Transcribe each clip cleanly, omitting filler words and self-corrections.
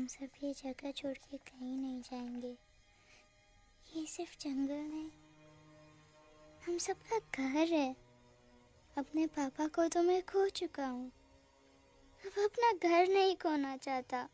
हम सब ये जगह छोड़ के कहीं नहीं जाएंगे। ये सिर्फ जंगल नहीं, हम सबका घर है। अपने पापा को तो मैं खो चुका हूँ, अब अपना घर नहीं खोना चाहता।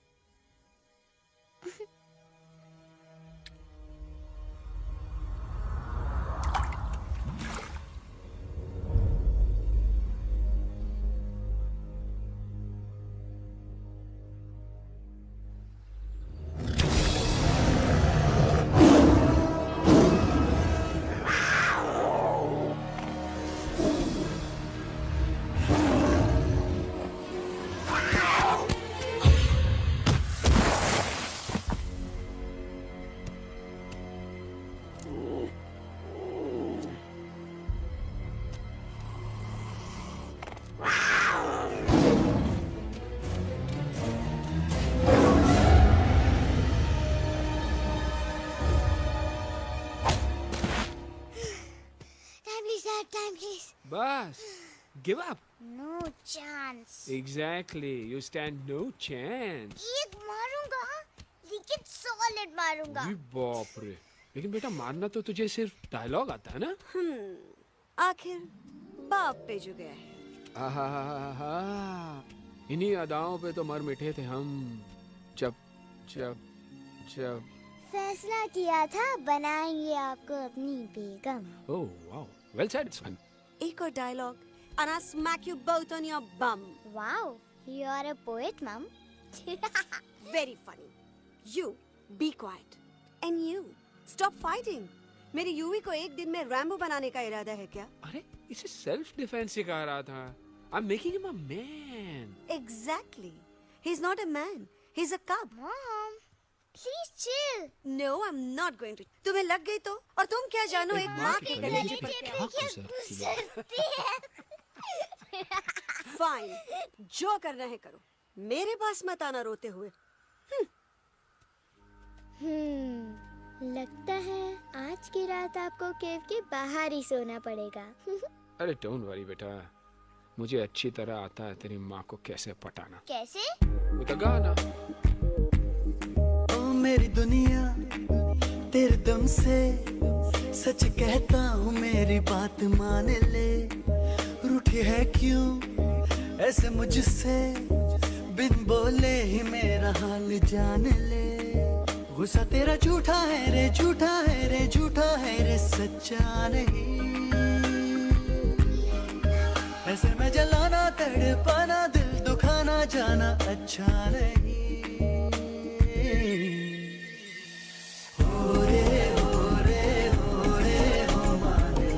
Time, please. बस give up. No chance. Exactly, you stand no chance. एक मारूंगा, लेकिन solid मारूंगा। अरे बाप रे, लेकिन बेटा मारना तो तुझे सिर्फ डायलॉग आता है ना? आखिर बाप पे जो गया है। आहा, इन्हीं अदाओं पे तो मर मिटे थे हम जब जब जब फैसला किया था बनाएंगे आपको अपनी बेगम। ओह वाओ, वेल सेड सन। एक और dialogue and I'll smack you both on your bum. Wow, you are a poet, mom. Very funny. You be quiet and you stop fighting. मेरी यूवी को एक दिन में रैम्बो बनाने का इरादा है क्या? अरे इसे सेल्फ डिफेंस सिखा रहा था। I'm making him a man. Exactly. He's not a man. He's a cub. Mom, please chill. No, I'm not going to. तुम्हें लग गई तो? और तुम क्या जानो एक माँ के गले कलेजे पर क्या गुजरती है? फाइन, जो करना है करो, मेरे पास मत आना रोते हुए। लगता है आज की रात आपको केव के बाहर ही सोना पड़ेगा। अरे डोंट वरी बेटा, मुझे अच्छी तरह आता है तेरी माँ को कैसे पटाना। कैसे? With a गाना। ओ मेरी दुनिया तेरे दम से सच कहता हूँ, मेरी बात मान ले। रूठी है क्यों ऐसे मुझसे, बिन बोले ही मेरा हाल जान ले। गुस्सा तेरा झूठा है रे, झूठा है रे, झूठा है रे, सच्चा नहीं। ऐसे में जलाना तड़पाना, दिल दुखाना जाना अच्छा नहीं। हो रे हो रे हो रे हो मान ले।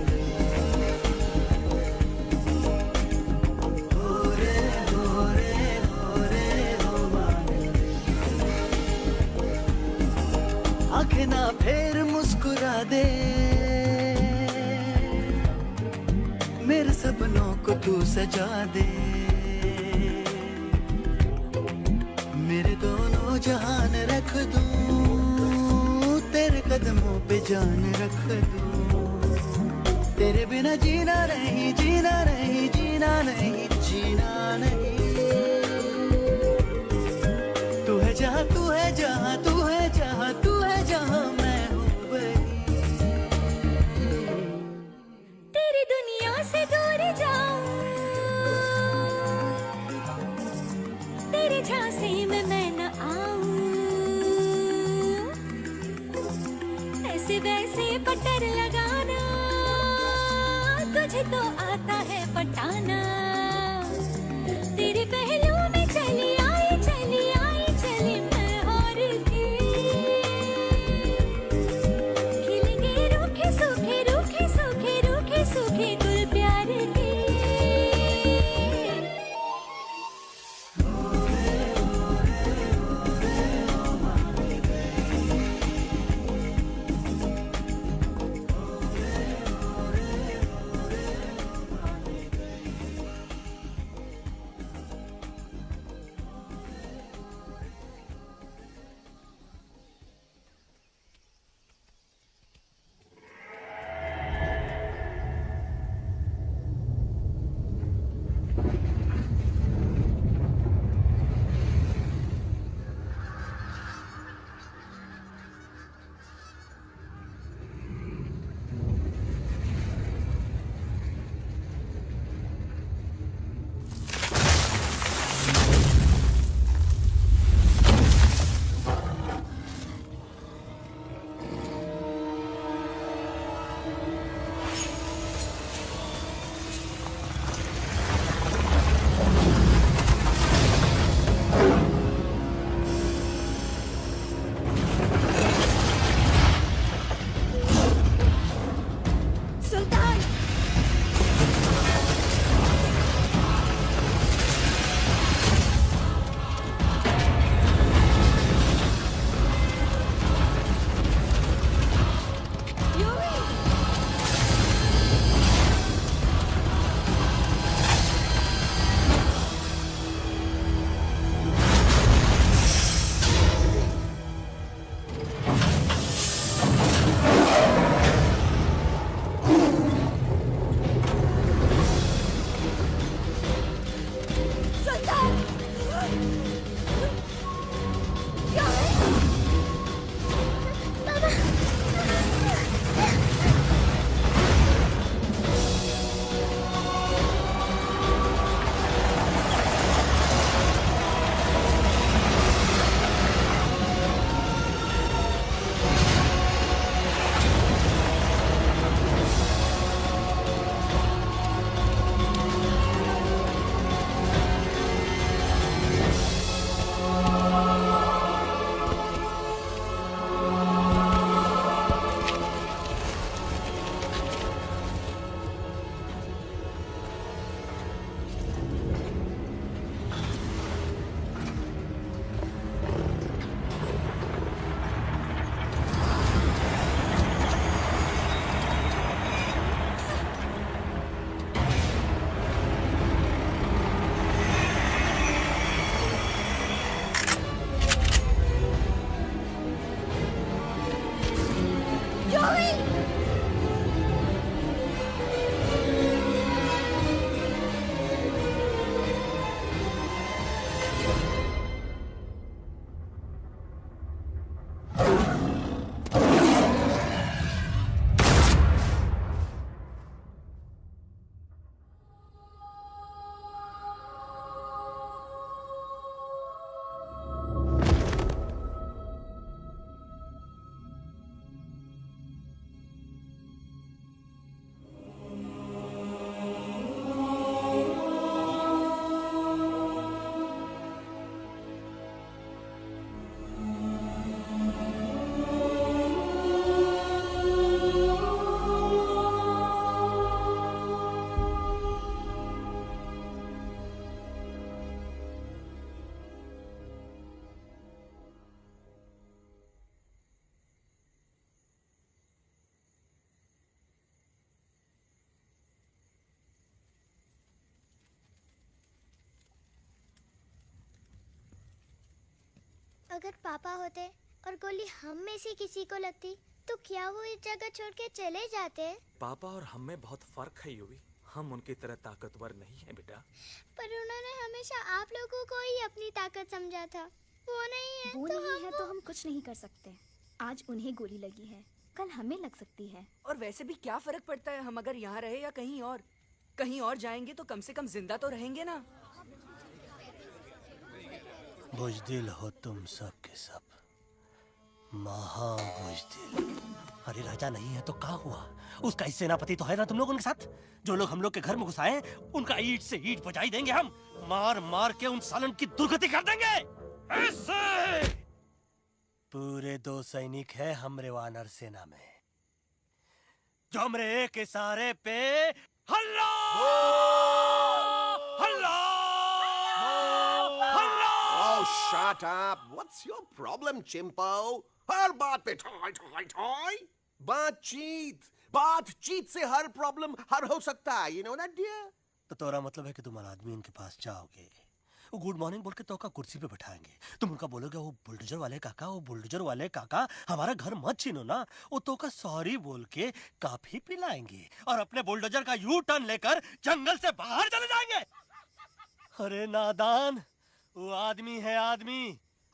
हो रे हो रे हो रे हो मान ले। आंखें ना फेर मुस्कुरा दे, मेरे सपनों को तू सजा दे। मेरे दोनों जहान रख दूं, तेरे कदमों पे जान रख दूं। तेरे बिना जीना नहीं, जीना नहीं, जीना नहीं, जीना नहीं। तू है जहाँ, तू है जहाँ, तू है जहाँ, तू है जहाँ, मैं हूँ वही। तेरी दुनिया से दूर जाऊं, तेरे झांसे में मैं न आऊं। ऐसे वैसे पटर लगाना, तुझे तो आता है पटाना। तेरे पहलू में चली आई, चली आई, चली मैं हार के। खिलेंगे रूखे सूखे, रूखे सूखे, रूखे सूखे गुल प्यार के। अगर पापा होते और गोली हम में से किसी को लगती तो क्या वो इस जगह छोड़ के चले जाते? पापा और हम में बहुत फर्क है यूवी। हम उनकी तरह ताकतवर नहीं है बेटा। पर उन्होंने हमेशा आप लोगों को ही अपनी ताकत समझा था। वो नहीं है वो तो नहीं है तो हम कुछ नहीं कर सकते। आज उन्हें गोली लगी है, कल हमें लग सकती है। और वैसे भी क्या फर्क पड़ता है हम अगर यहाँ रहे या कहीं और? कहीं और जाएंगे तो कम से कम जिंदा तो रहेंगे ना। बुजदिल हो तुम सब के सब, महाबुजदिल। अरे राजा नहीं है तो क्या हुआ? उसका ही सेनापति तो है ना तुम लोग उनके साथ। जो लोग हम लोग के घर में घुसाए उनका ईंट से ईंट बजाई देंगे हम। मार मार के उन सालन की दुर्गति कर देंगे ऐसे। पूरे 2 सैनिक है हमरे वानर सेना में जो हमरे एक इशारे पे हल्ला हल्ला हल्ला। Oh, shut up! What's your problem, चिंपो? हर बात पे ठोय ठोय ठोय। बातचीत से हर प्रॉब्लम हल हो सकता है, you know that, dear? तो तोरा मतलब है कि तुम आदमी इनके पास जाओगे, वो गुड मॉर्निंग बोल के तो का कुर्सी पे बैठाएंगे, तुम उनका बोलोगे वो बुलडोजर वाले काका हमारा घर मत छीनो ना, वो तो का सॉरी बोल के काफी पिलाएंगे और अपने बुलडोजर का यू टर्न लेकर जंगल से बाहर चले जाएंगे। अरे नादान, वो आदमी है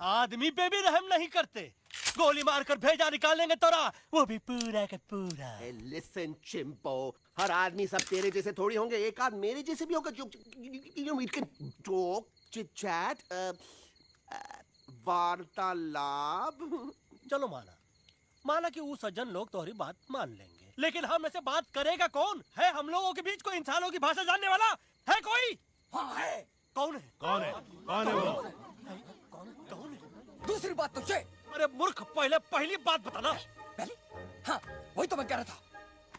आदमी पे भी रहम नहीं करते। गोली मारकर भेजा निकालेंगे तोरा, वो भी पूरा का पूरा। Hey, listen, चिंपो, हर आदमी सब तेरे जैसे थोड़ी होंगे, एक आध मेरे जैसे भी होगा जो we can talk, chit chat, वार्तालाप। चलो माना कि वो सज्जन लोग तुम्हारी बात मान लेंगे, लेकिन हम ऐसे बात करेगा कौन? है हम लोगों के बीच कोई इंसानों की भाषा जानने वाला है कोई? हाँ है। कौन है वो? कौन है? दूसरी बात तो ये। अरे मूर्ख, पहली बात बताना। पहले? हाँ, वही तो मैं कह रहा था।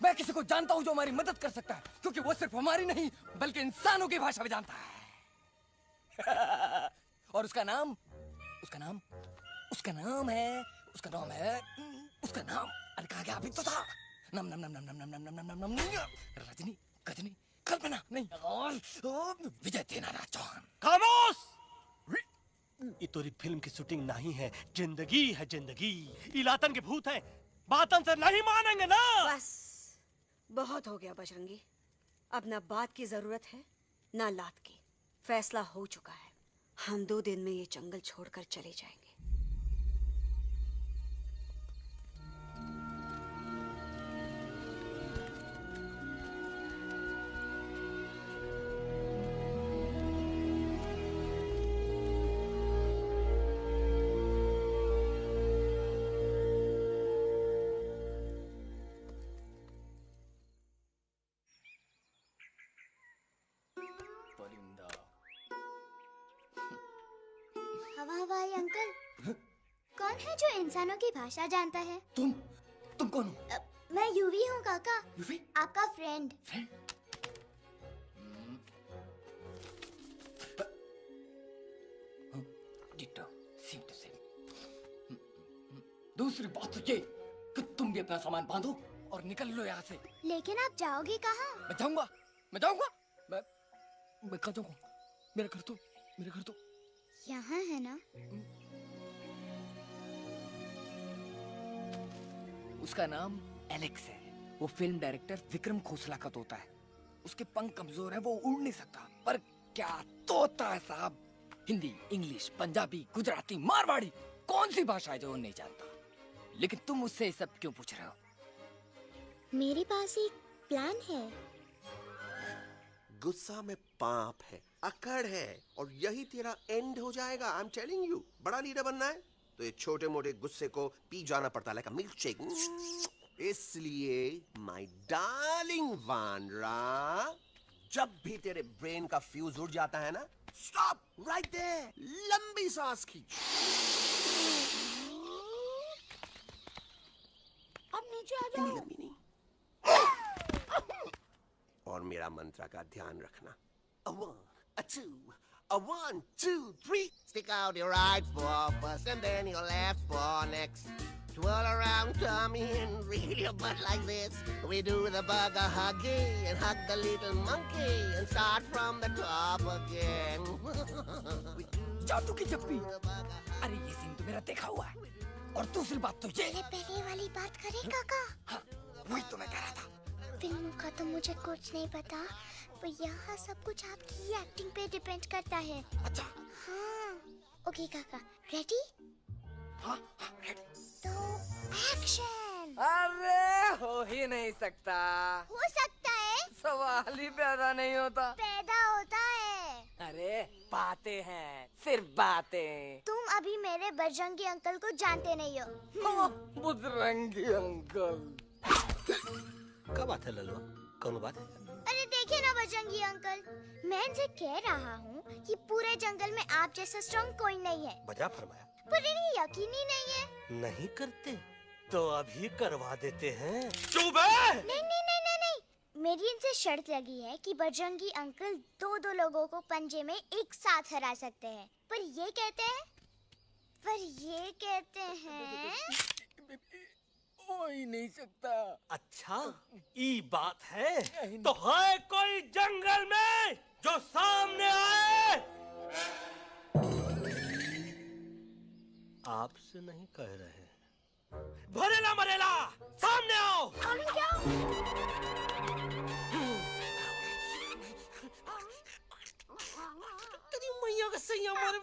मैं किसी को जानता हूँ जो हमारी मदद कर सकता है, क्योंकि वो सिर्फ हमारी नहीं बल्कि इंसानों की भाषा भी जानता है। और उसका नाम है अरे कहा गया अभी तो था। नम नम नम नम नम नम नम नम नम रजनी, गजनी, कल्पना नहीं और विजय देनाराज चौहान। खामोश! ये तोरी फिल्म की शूटिंग नहीं है, जिंदगी है जिंदगी। इलातन के भूत है, बातन से नहीं मानेंगे ना। बस बहुत हो गया बजरंगी, अब ना बात की जरूरत है ना लात की। फैसला हो चुका है, हम 2 दिन में ये जंगल छोड़कर चले जाएंगे। हवाई अंकल, कौन है जो इंसानों की भाषा जानता है? तुम कौन हो? मैं यूवी हूँ काका, यूवी? आपका फ्रेंड। दूसरी बात तो ये कि तुम भी अपना सामान बांधो और निकल लो यहाँ से। लेकिन आप जाओगे कहाँ? मैं जाऊंगा मैं कहाँ जाऊंगा? मेरा घर तो यहाँ है ना? उसका नाम एलेक्स है। वो फिल्म डायरेक्टर विक्रम खोसला का तोता है। उसके पंख कमजोर है, वो उड़ नहीं सकता, पर क्या तोता है साहब। हिंदी, इंग्लिश, पंजाबी, गुजराती, मारवाड़ी, कौन सी भाषा है जो वो नहीं जानता? लेकिन तुम उससे सब क्यों पूछ रहे हो? मेरे पास एक प्लान है। गुस्सा में पाप है, अकड़ है, और यही तेरा एंड हो जाएगा। आई एम टेलिंग यू, बड़ा लीडर बनना है तो ये छोटे मोटे गुस्से को पी जाना पड़ता है, लाइक अ मिल्क शेक। इसलिए माय डार्लिंग वानरा, जब भी तेरे ब्रेन का फ्यूज उड़ जाता है ना, स्टॉप राइट देयर, लंबी सांस खींच। अब नीचे आ जाओ। लंबी नहीं। और मेरा मंत्र का ध्यान रखना। A 1, a 2, a 1, 2, 3. Stick out your right paw first and then your left paw next. Twirl around tummy and reel your butt like this. We do the bugger huggy and hug the little monkey and start from the top again. We do जादू की जप्पी। अरे ये scene तो मेरा देखा हुआ है। और दूसरी बात तो ये, पहले वाली बात करें काका। हाँ, वही तो मैं कह रहा था। फिल्मों का तो मुझे कुछ नहीं पता, पर यहाँ सब कुछ आपकी एक्टिंग पे डिपेंड करता है। अच्छा। हाँ। ओके काका, रेडी? हाँ हाँ रेडी। तो एक्शन। अरे हो ही नहीं सकता। हो सकता है, सवाल ही पैदा नहीं होता। पैदा होता है। अरे बातें हैं, सिर्फ बातें। तुम अभी मेरे बजरंगी अंकल को जानते नहीं हो। बजरंगी अंकल। क्या बात है ललवा, कौन बात है? अरे देखिए ना बजरंगी अंकल, मैं इनसे कह रहा हूँ कि पूरे जंगल में आप जैसा स्ट्रॉन्ग कोई नहीं है। बजा फरमाया। पर इन्हें यकीन ही नहीं है। नहीं करते तो अभी करवा देते हैं। चुप है। नहीं नहीं नहीं नहीं नहीं, मेरी इनसे शर्त लगी है कि बजरंगी अंकल दो लोगों को पंजे में एक साथ हरा सकते हैं। पर ये कहते हैं हो ही नहीं सकता। अच्छा ये बात है तो है कोई जंगल में जो सामने आए? आपसे नहीं कह रहे, भरेला मरेला सामने आओ। तेरी मैया का सही हमारे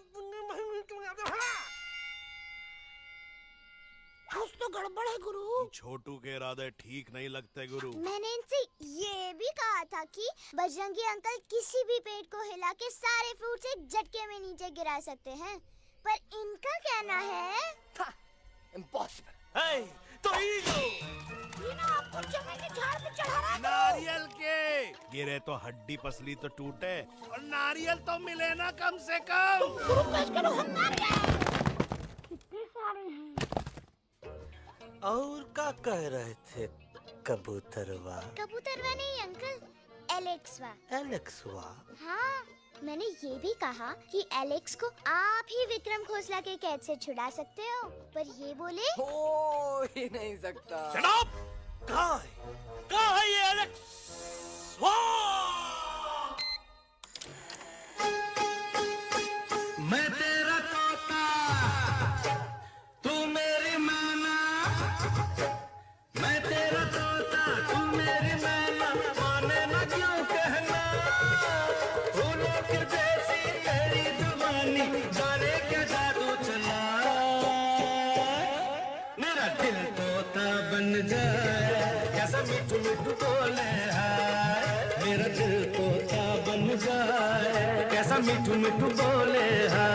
कुछ तो गड़बड़ है गुरु। छोटू के इरादे ठीक नहीं लगते गुरु। मैंने इनसे ये भी कहा था कि बजरंगी अंकल किसी भी पेड़ को हिला के सारे फ्रूट्स एक झटके में नीचे गिरा सकते हैं, पर इनका कहना है इम्पॉसिबल। है तो ये ना आपको चने के झाड़ पे चढ़ा रहा है। नारियल के गिरे तो हड्डी पसली तो टूटे, और नारियल तो मिले ना कम से कम। गुरु पेश करो, हम नारियल कितने सारे हैं। और क्या कह रहे थे कबूतरवा? कबूतरवा नहीं अंकल, एलेक्सवा। एलेक्सवा? हाँ, मैंने ये भी कहा कि एलेक्स को आप ही विक्रम खोसला के कैद से छुड़ा सकते हो, पर ये बोले हो ही नहीं सकता। Shut up! कहाँ है ये एलेक्स? मैं तेरा तोता, तू मेरी मैना। मैं तेरा तोता, तू मेरी मैना। माने ना क्यों कहना, फूलों के जैसी तेरी जवानी, जाने क्या जादू चला। मेरा दिल तोता बन जाए, कैसा मिठू मिठू बोले हाय। मेरा दिल तोता बन जाए, कैसा मिठू मिठू बोले हाय।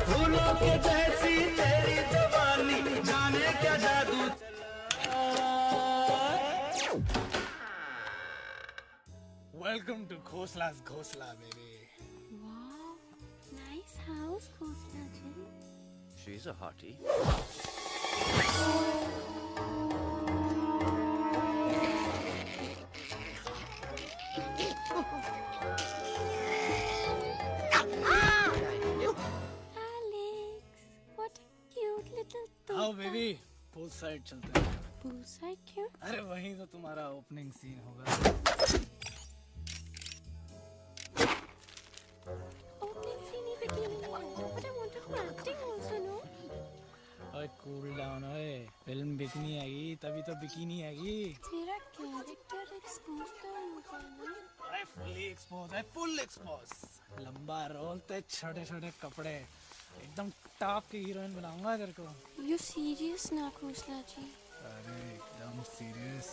फूलों के जैसी तेरी जवानी, जाने क्या जादू चला। वेलकम टू खोसला's घोसला baby. Wow, nice house Khosla ji. She's a hottie. आओ बेबी, पूल साइड चलते हैं। पूल साइड क्यों? अरे वहीं तो तुम्हारा ओपनिंग सीन होगा। ओपनिंग सीन ही बिकिनी में, but I want to do acting also, no? ओए कूल डाउन ओए, फिल्म बिकनी आएगी तभी तो बिकिनी आएगी। तेरा कैरेक्टर एक्सपोज तो होगा ना। ओए फुली एक्सपोज है, फुल एक्सपोज। लंबा रोल ते छोटे छोटे कपड़े, एकदम टॉप की हीरोइन बनाऊंगा तेरे को। You serious ना खोसला जी? अरे एकदम सीरियस।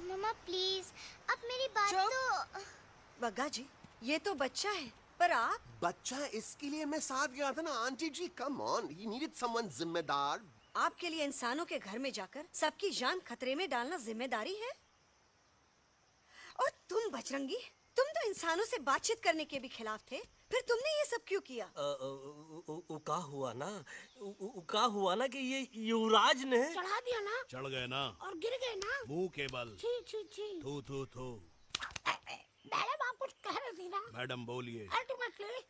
मम्मा प्लीज, अब मेरी बात चुप। तो। बग्गा जी, ये तो बच्चा है, पर आप बच्चा है, इसके लिए मैं साथ गया था ना aunty ji. Come on, he needed someone जिम्मेदार। आपके लिए इंसानों के घर में जाकर सबकी जान खतरे में डालना जिम्मेदारी है? और तुम बजरंगी, तुम तो इंसानों से बातचीत करने के भी खिलाफ थे, फिर तुमने ये सब क्यों किया? का हुआ ना, का हुआ ना कि ये युवराज ने चढ़ा दिया ना चढ़ गए ना और गिर गए ना। मुंह के बल। छी छी छी। थू थू थू। मैडम आप कुछ कह रही थी ना? मैडम बोलिए। अल्टीमेटली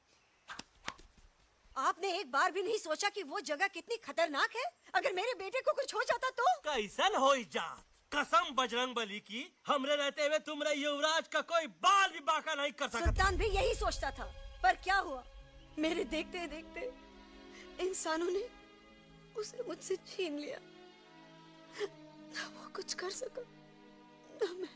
आपने एक बार भी नहीं सोचा कि वो जगह कितनी खतरनाक है? अगर मेरे बेटे को कुछ हो जाता तो? कैसन हो जात? कसम बजरंग बली की, हमरे रहते हुए तुमरे युवराज का कोई बाल भी बाका नहीं कर सकता। सुल्तान भी यही सोचता था, पर क्या हुआ? मेरे देखते देखते इंसानों ने उसे मुझसे छीन लिया। ना वो कुछ कर सका, ना मैं।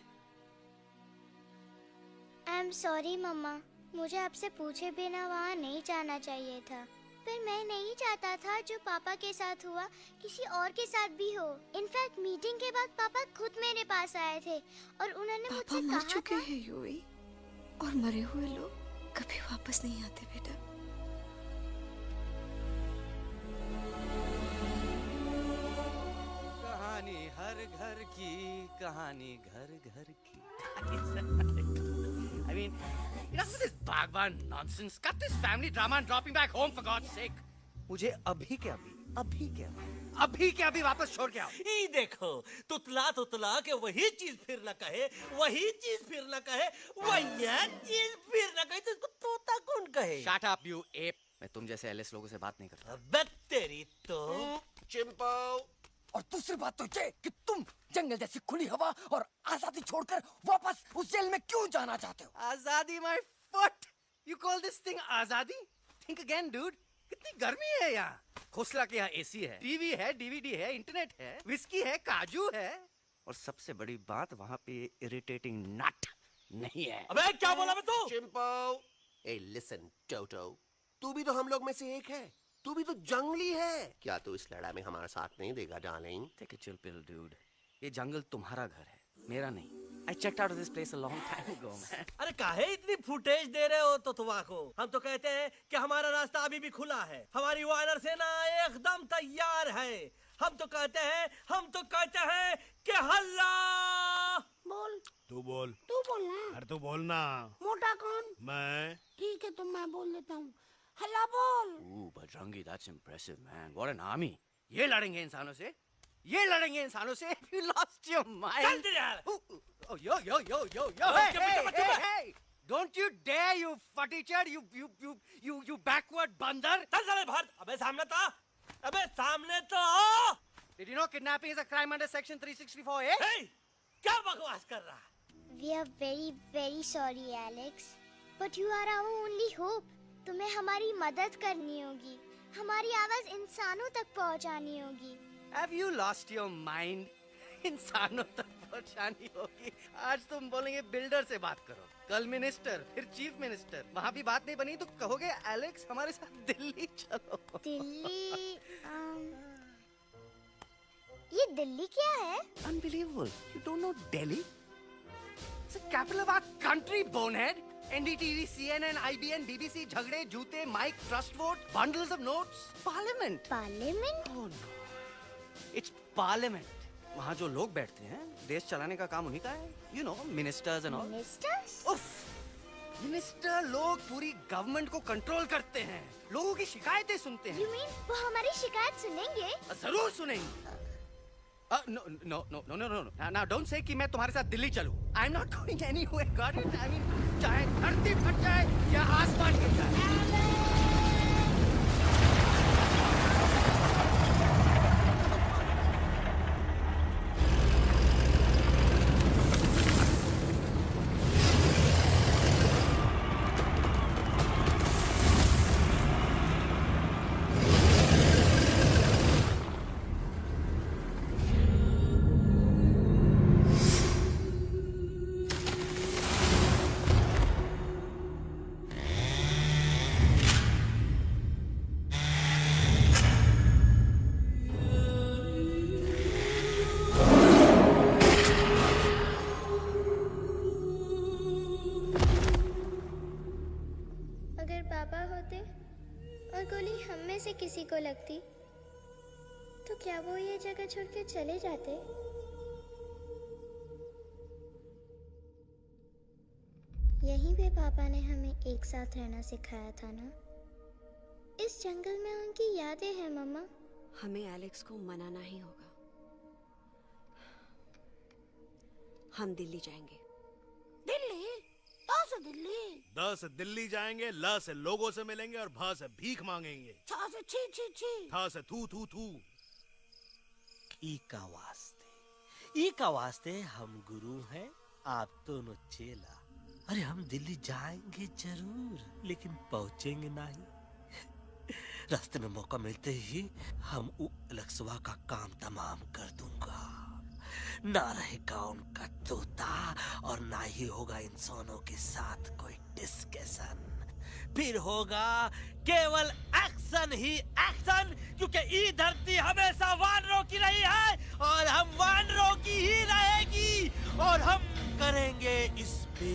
आई एम सॉरी मम्मा, मुझे आपसे पूछे बिना वहाँ नहीं जाना चाहिए था। पर मैं नहीं चाहता था जो पापा के साथ हुआ किसी और के साथ भी हो। इनफैक्ट मीटिंग के बाद पापा खुद मेरे पास आए थे और उन्होंने मुझसे मर कहा चुके था। हैं यूवी, और मरे हुए लोग कभी वापस नहीं आते बेटा। कहानी हर घर की, कहानी घर घर की। I mean, enough of this Bhagwan nonsense. Cut this family drama and drop him back home for God's sake. मुझे अभी के अभी वापस छोड़ के आओ। ई देखो, तुतला तुतला के वही चीज फिर न कहे, वही चीज फिर न कहे, वही चीज फिर न कहे, तो इसको तोता कौन कहे? Shut up, you ape. मैं तुम जैसे एलिस लोगों से बात नहीं करता। अबे तेरी तो। चिंपो। और दूसरी बात तो ये कि तुम जंगल जैसी खुली हवा और आजादी छोड़कर वापस उस जेल में क्यों जाना चाहते हो? आजादी my foot. You call this thing आजादी? Think again, dude. कितनी गर्मी है यहाँ। खोसला के यहाँ एसी है, टीवी है, डीवीडी है, इंटरनेट है, विस्की है, काजू है, और सबसे बड़ी बात वहाँ पे इरिटेटिंग नट नहीं है। अबे क्या बोला मैं तू? चिंपो। ए लिसन टोटो, तू भी तो हम लोग में से एक है। तू भी तो जंगली है। क्या तू इस लड़ाई में हमारा साथ नहीं देगा darling? Take a chill pill, dude. ये जंगल तुम्हारा घर है, मेरा नहीं। I checked out of this place a long time ago, man. अरे काहे इतनी फुटेज दे रहे हो तो तुवा को? हम तो कहते हैं कि हमारा रास्ता अभी भी खुला है, हमारी वानर सेना एकदम तैयार है। हम तो कहते हैं कि हल्ला। बोल। तू बोल। तू बोलना। अरे तू बोलना। मोटा कौन? मैं। ठीक है, तो मैं बोल देता हूँ। हल्ला बोल। Ooh, Bajrangi, that's impressive, man. What an army. ये लड़ेंगे इंसानों से? ये लड़ेंगे इंसानों से? You lost your mind. चल दे यार। Oh, yo. Hey. Don't you dare, you futichard, you backward बंदर. चल चल बाहर। अबे सामने तो आओ। Did you know kidnapping is a crime under section 364A? Hey, क्या बकवास कर रहा है? We are very very sorry Alex, but you are our only hope. तुम्हें हमारी मदद करनी होगी, हमारी आवाज इंसानों तक पहुंचानी होगी। Have you lost your mind? इंसानों तक पहुंचानी होगी। आज तुम बोलेंगे बिल्डर से बात करो, कल मिनिस्टर, फिर चीफ मिनिस्टर। वहाँ भी बात नहीं बनी तो कहोगे एलेक्स हमारे साथ दिल्ली चलो। दिल्ली ये दिल्ली क्या है? Unbelievable. You don't know Delhi? It's the capital of our country, bonehead. NDTV, CNN, IBN, BBC, झगड़े, जूते, mike, trust vote, bundles of notes, parliament. Parliament? Oh no. It's parliament. वहाँ जो लोग बैठते हैं, देश चलाने का काम उन्हीं का है। You know, ministers and all. Ministers? उफ! मिनिस्टर लोग पूरी गवर्नमेंट को कंट्रोल करते हैं, लोगों की शिकायतें सुनते हैं। You mean वो हमारी शिकायत सुनेंगे? जरूर सुनेंगे। No. Now don't say कि मैं तुम्हारे साथ दिल्ली चलूं. I'm not going anywhere. Got it? I mean, चाहे घर धरती फट जाए या आसमान गिर जाए। अगर पापा होते और गोली हम में से किसी को लगती तो क्या वो ये जगह छोड़ के चले जाते? यहीं पे पापा ने हमें एक साथ रहना सिखाया था ना। इस जंगल में उनकी यादें हैं मम्मा। हमें एलेक्स को मनाना ही होगा। हम दिल्ली जाएंगे। दिल्ली? कहाँ से दिल्ली? द से दिल्ली जाएंगे, ल से लोगों से मिलेंगे और भ से भीख मांगेंगे, छ से छी छी छी, थ से थू थू थू। ई का वास्ते हम गुरु हैं, आप दोनों चेला। अरे हम दिल्ली जाएंगे जरूर, लेकिन पहुंचेंगे नहीं। रास्ते में मौका मिलते ही हम अलक्सवा का काम तमाम कर दूंगा। ना रहेगा उनका तोता और ना ही होगा इंसानों के साथ कोई डिस्कशन। फिर होगा केवल एक्शन ही एक्शन, क्योंकि ई धरती हमेशा वानरों की रही है और हम वानरों की ही रहेगी और हम करेंगे इस पे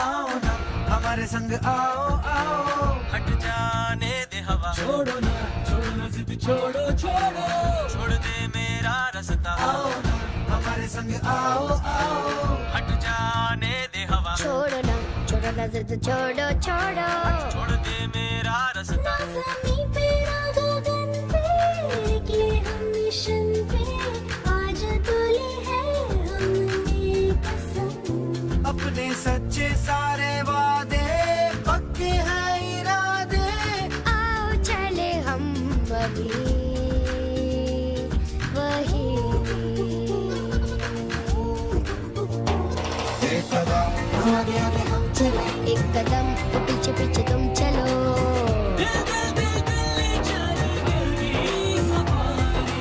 आओ ना हमारे संग आओ आओ, हट जाने दे हवा, छोड़ो ना जिद छोड़ो छोड़ो, छोड़ दे मेरा रास्ता। आओ ना हमारे संग आओ आओ, हट जाने दे हवा, छोड़ो ना जिद छोड़ो छोड़ो, छोड़ दे मेरा रास्ता। ज़मीं पे ना गगन पे निकले हम मिशन पे, आज तुले है हमने कसम। अपने सच्चे सारे वादे पक्के हैं इरादे, आओ चले हम अभी वही। एक कदम आगे आगे हम चले, एक कदम तो पीछे पीछे तुम चलो।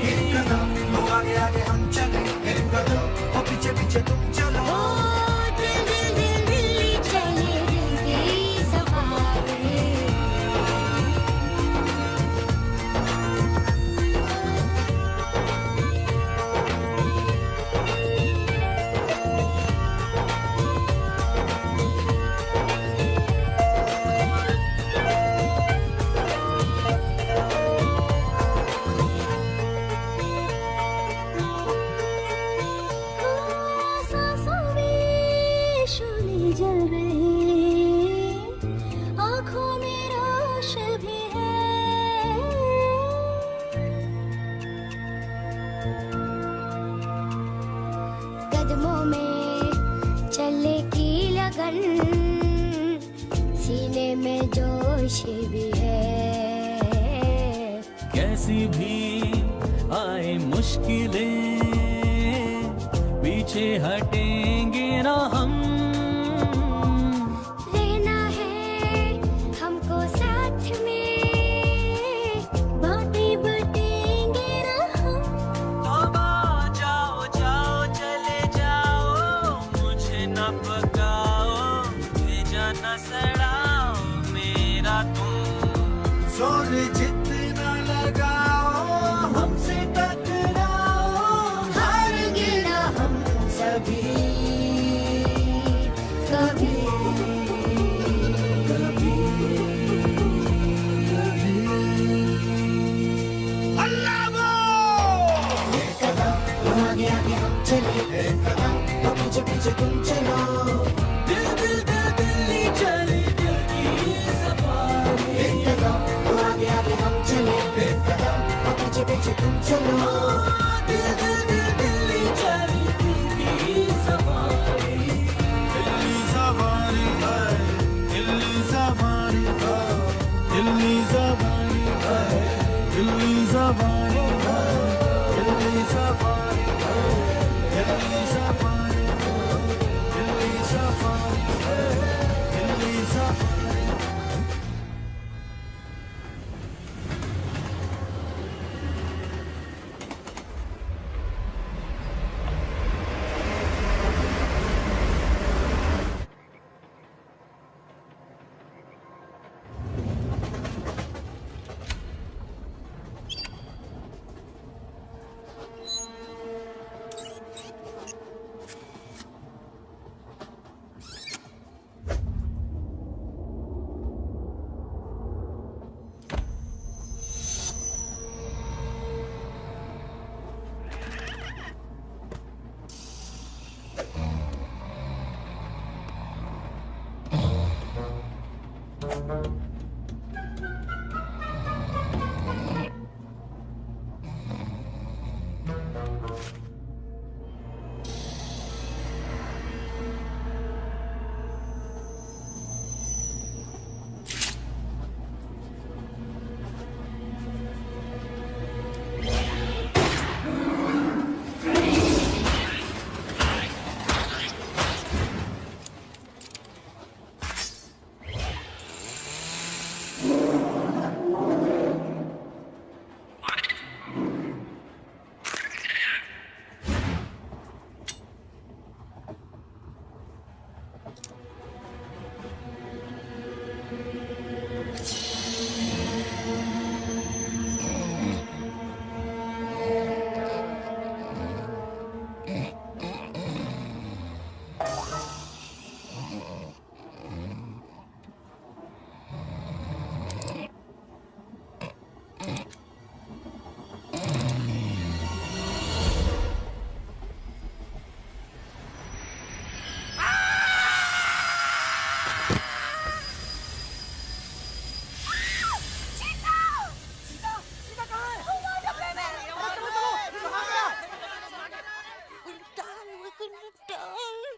एक कदम आगे आगे हम चले, एक कदम और पीछे पीछे तुम चलो। ओ दिल दिल दिल दिल्ली चले, दिल की सफारी। सांसों में शोले जल रहे, आँखों में रोश भी है। कदमों में चलने की लगन, सीने में जोश भी है। कैसी भी आए मुश्किलें, पीछे हटेंगे ना हम। रहना है हमको साथ में, बातें बटेंगे ना हम। जाओ जाओ चले जाओ, मुझे न पकाओ, भेजा न सड़ाओ मेरा तुम। जोर जितना लगाओ हमसे टकराओ, हारेंगे ना हम सभी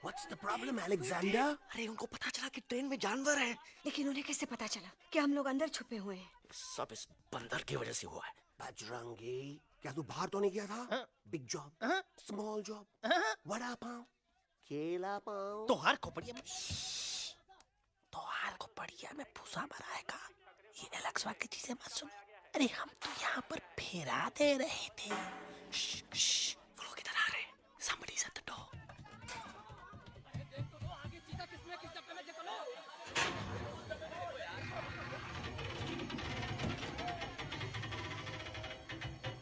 What's the problem, Alexander? अरे उनको पता चला कि ट्रेन में जानवर है। लेकिन उन्हें कैसे पता चला कि हम लोग अंदर छुपे हुए हैं? सब इस बंदर की वजह से हुआ है। बजरंगी, क्या तू बाहर तो नहीं गया था? Big job, small job, vada pav, केला पाव। तोहार खोपड़िया में में भूसा भराएगा। ये एलेक्स की चीजें मत सुन। अरे हम तो यहाँ पर फेरा दे रहे थे। वो लोग इधर आ रहे हैं। Somebody's at the door.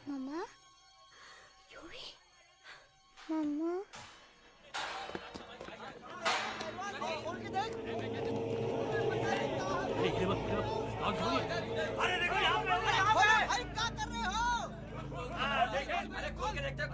मम्मा, मम्मा, अरे देखो यहाँ पे भाई क्या कर रहे हो? अरे खोल के देखते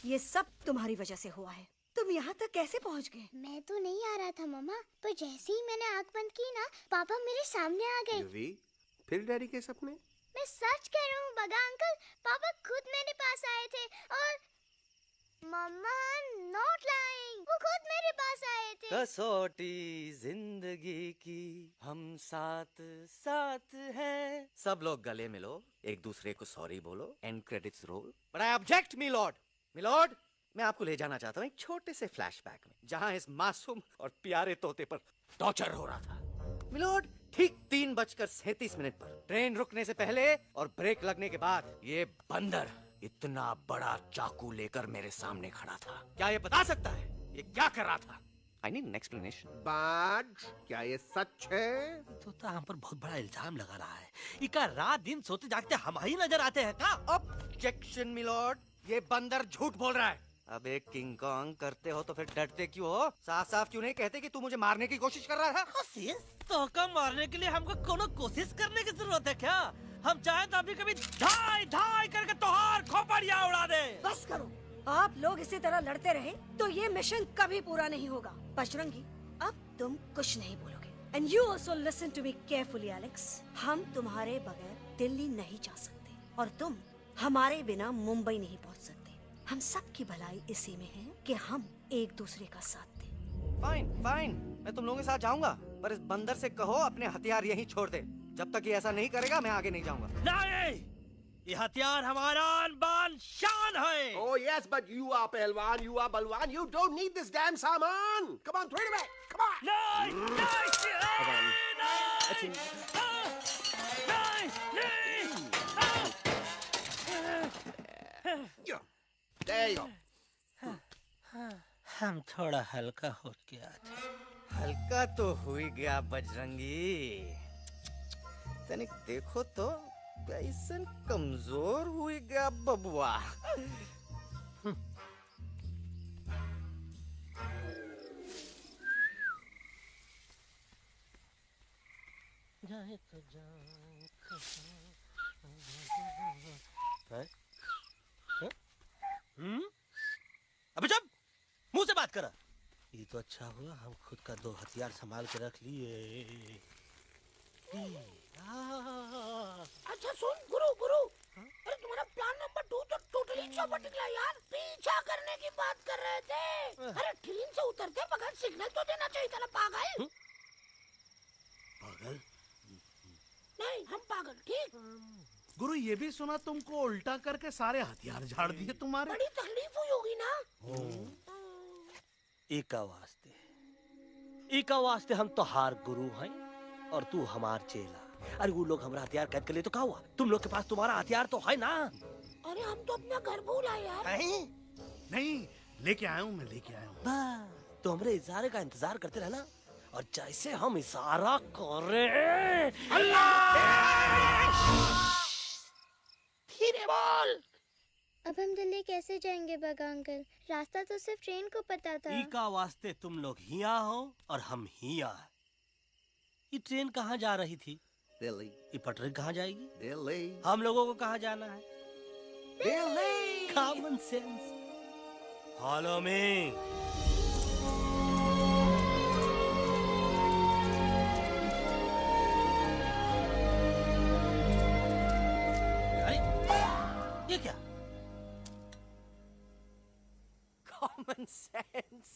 ये सब तुम्हारी वजह से हुआ है। तुम यहाँ तक कैसे पहुँच गए? मैं तो नहीं आ रहा था मम्मा, पर जैसे ही मैंने आँख बंद की ना, पापा मेरे सामने आ गए। युवी, फिर डैडी के सपने? मैं सच कह रहा हूँ बगा अंकल, पापा खुद मेरे पास आए थे और मम्मा नॉट लाइंग, वो खुद मेरे पास आए थे। कसौटी जिंदगी की हम साथ साथ हैं। सब लोग गले मिलो, एक दूसरे को सॉरी बोलो, and credits roll. But I object milord, मैं आपको ले जाना चाहता हूँ एक छोटे से फ्लैशबैक में, जहाँ इस मासूम और प्यारे तोते पर टॉर्चर हो रहा था। मिलॉर्ड, ठीक 3:37 पर ट्रेन रुकने से पहले और ब्रेक लगने के बाद ये बंदर इतना बड़ा चाकू लेकर मेरे सामने खड़ा था। क्या ये बता सकता है ये क्या कर रहा था? I need an explanation. बाज, क्या ये सच है? तो हम पर बहुत बड़ा इल्जाम लगा रहा है। इका रात दिन सोते जागते हम ही नजर आते हैं का? ऑब्जेक्शन मिलॉर्ड, ये बंदर झूठ बोल रहा है। अब एक किंग कॉन्ग करते हो तो फिर डरते क्यों हो? साफ साफ क्यों नहीं कहते कि तू मुझे मारने की कोशिश कर रहा था? तो का मारने के लिए हमको कोनो कोशिश करने की जरूरत है क्या? हम चाहे तो अभी कभी धाई धाई करके तोहार खोपड़िया उड़ा दे। बस करो, आप लोग इसी तरह लड़ते रहे तो ये मिशन कभी पूरा नहीं होगा। बजरंगी, अब तुम कुछ नहीं बोलोगे। And you also listen to me carefully Alex. हम तुम्हारे बगैर दिल्ली नहीं जा सकते और तुम हमारे बिना मुंबई नहीं पहुंच सकते। हम सब की भलाई इसी में है कि हम एक दूसरे का साथ दें। फाइन, मैं तुम लोगों के साथ जाऊंगा, पर इस बंदर से कहो अपने हथियार यहीं छोड़ दे। जब तक ये ऐसा नहीं करेगा मैं आगे नहीं जाऊंगा। नहीं, ये हथियार हमारा आन-बान शान है। Oh yes, but you are पहलवान, you are बलवान. You don't need this damn सामान. Come on, throw it away. Come on. There you go. हम थोड़ा हल्का हो गया था। हल्का तो हो ही गया बजरंगी। तनिक देखो तो कैसन कमजोर हुई गया बबुआ। जाए तो जाए अबे चुप, मुंह से बात करा। ये तो अच्छा हुआ हम खुद का 2 हथियार संभाल के रख लिए। अच्छा सुन गुरु गुरु, अरे तुम्हारा प्लान नंबर 2 तो टोटली चौपट निकला यार। पीछा करने की बात कर रहे थे। अरे ट्रेन से उतरते बगैर सिग्नल तो देना चाहिए था ना पागल। पागल? नहीं हम पागल, ठीक। गुरु ये भी सुना तुमको उल्टा करके सारे हथियार झाड़ दिए तुम्हारे। बड़ी तकलीफ हुई होगी ना। इका वास्ते हम तो हार गुरु हैं और तू हमार चेला। अरे वो लोग हमारा हथियार कैद कर ले तो क्या हुआ? तुम लोग के पास तुम्हारा हथियार तो है ना। अरे हम तो अपना घर भूल आए यार। नहीं लेके आया हूँ, मैं लेके आया हूँ। तो हमारे इशारे का इंतजार करते रहना और जैसे हम इशारा करें धीरे बोल। अब हम दिल्ली कैसे जाएंगे बगा अंकल? रास्ता तो सिर्फ ट्रेन को पता था। इका वास्ते तुम लोग हिया हो और हम हिया। ये ट्रेन कहाँ जा रही थी? दिल्ली। ये पटरी कहाँ जाएगी? दिल्ली। हम लोगों को कहाँ जाना है? Delhi. Common sense. Follow me. ये क्या? Common sense,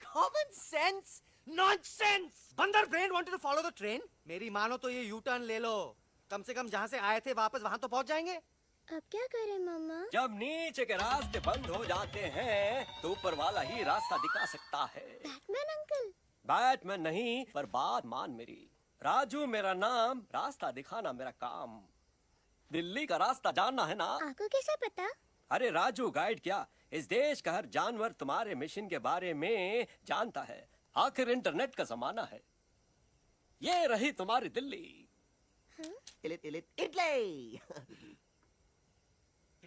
common sense, nonsense. बंदर brain wanted to follow the train. मेरी मानो तो ये U-turn ले लो। कम से कम जहाँ से आए थे वापस वहाँ तो पहुँच जाएंगे। अब क्या करें मामा? जब नीचे के रास्ते बंद हो जाते हैं तो ऊपर वाला ही रास्ता दिखा सकता है। Batman uncle? बैटमैन नहीं, पर बात मान मेरी। राजू मेरा नाम, रास्ता दिखाना मेरा काम। दिल्ली का रास्ता जानना है ना? आपको कैसे पता? अरे राजू गाइड क्या, इस देश का हर जानवर तुम्हारे मिशन के बारे में जानता है। आखिर इंटरनेट का जमाना है। ये रही तुम्हारी दिल्ली। इटली।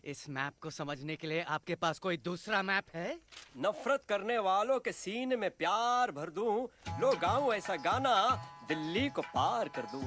इस मैप को समझने के लिए आपके पास कोई दूसरा मैप है? नफरत करने वालों के सीने में प्यार भर दूं, लो गाऊं ऐसा गाना, दिल्ली को पार कर दूं।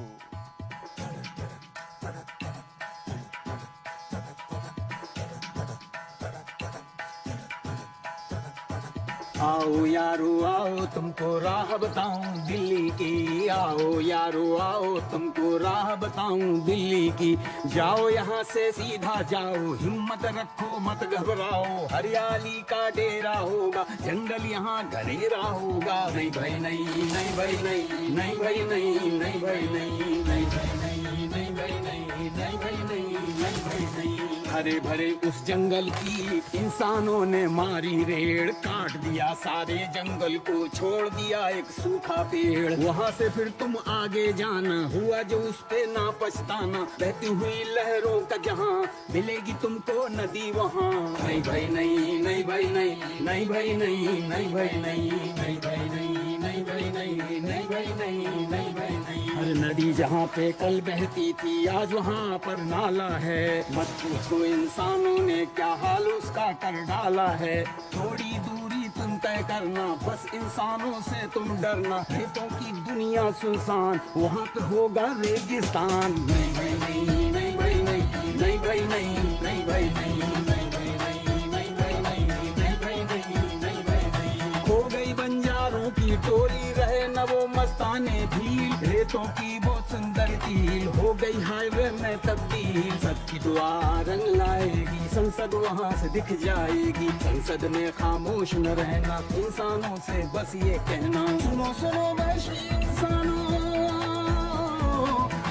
आओ यारो आओ तुमको राह बताऊं दिल्ली की। आओ यारो आओ तुमको राह बताऊं दिल्ली की। जाओ यहाँ से सीधा जाओ, हिम्मत रखो मत घबराओ। हरियाली का डेरा होगा, जंगल यहाँ घनेरा होगा। नहीं भाई नहीं, नहीं भाई नहीं, नहीं भाई नहीं, नहीं भाई नहीं, नहीं भाई नहीं, नहीं भाई नहीं, नहीं भाई नहीं, नहीं भाई नहीं। हरे भरे उस जंगल की इंसानों ने मारी रेड़, काट दिया सारे जंगल को, छोड़ दिया एक सूखा पेड़। वहाँ से फिर तुम आगे जाना, हुआ जो उस पे ना पछताना। बहती हुई लहरों का जहाँ, मिलेगी तुमको नदी वहाँ। नहीं भाई नहीं, नहीं भाई नहीं, नहीं भाई नहीं, नहीं भाई नहीं, नहीं भाई नहीं, नहीं भाई नहीं, नहीं भाई नहीं, नहीं भाई नहीं। हर नदी जहाँ पे कल बहती थी, आज वहाँ पर नाला है। मत पूछो इंसानों ने क्या हाल उसका कर डाला है। थोड़ी दूरी तुम तय करना, बस इंसानों से तुम डरना। खेतों की दुनिया सुनसान, वहाँ पे होगा रेगिस्तान। नहीं भाई नहीं, नहीं भाई नहीं, नहीं भाई नहीं, नहीं भाई नहीं, नहीं भाई नहीं, नहीं भाई नहीं, नहीं भाई नहीं, नहीं भाई नहीं। खो गई बंजारों की टोली, रहे न वो मस्ताने भील। रेतों की बहुत सुंदर झील, हो गई हाईवे में तब्दील। सबकी दुआ रंग लाएगी, संसद वहाँ से दिख जाएगी। संसद में खामोश न रहना, इंसानों से बस ये कहना। सुनो सुनो वैशी इंसानों,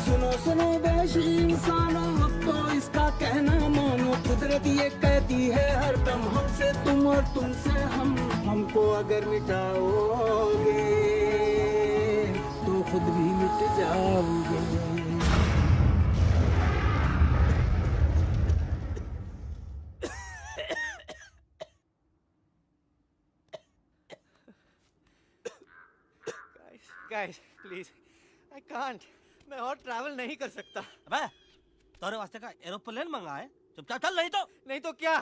सुनो सुनो वैशी इंसानों, अब तो इसका कहना मानो। कुदरत ये कहती है हरदम, हमसे तुम और तुमसे हम। हमको अगर मिटाओगे तो खुद भी मिट जाओगे। Guys, please, I can't. मैं और ट्रैवल नहीं कर सकता। अबे, तोरे वास्ते का एरोप्लेन मंगा है, चुपचाप चल। नहीं तो क्या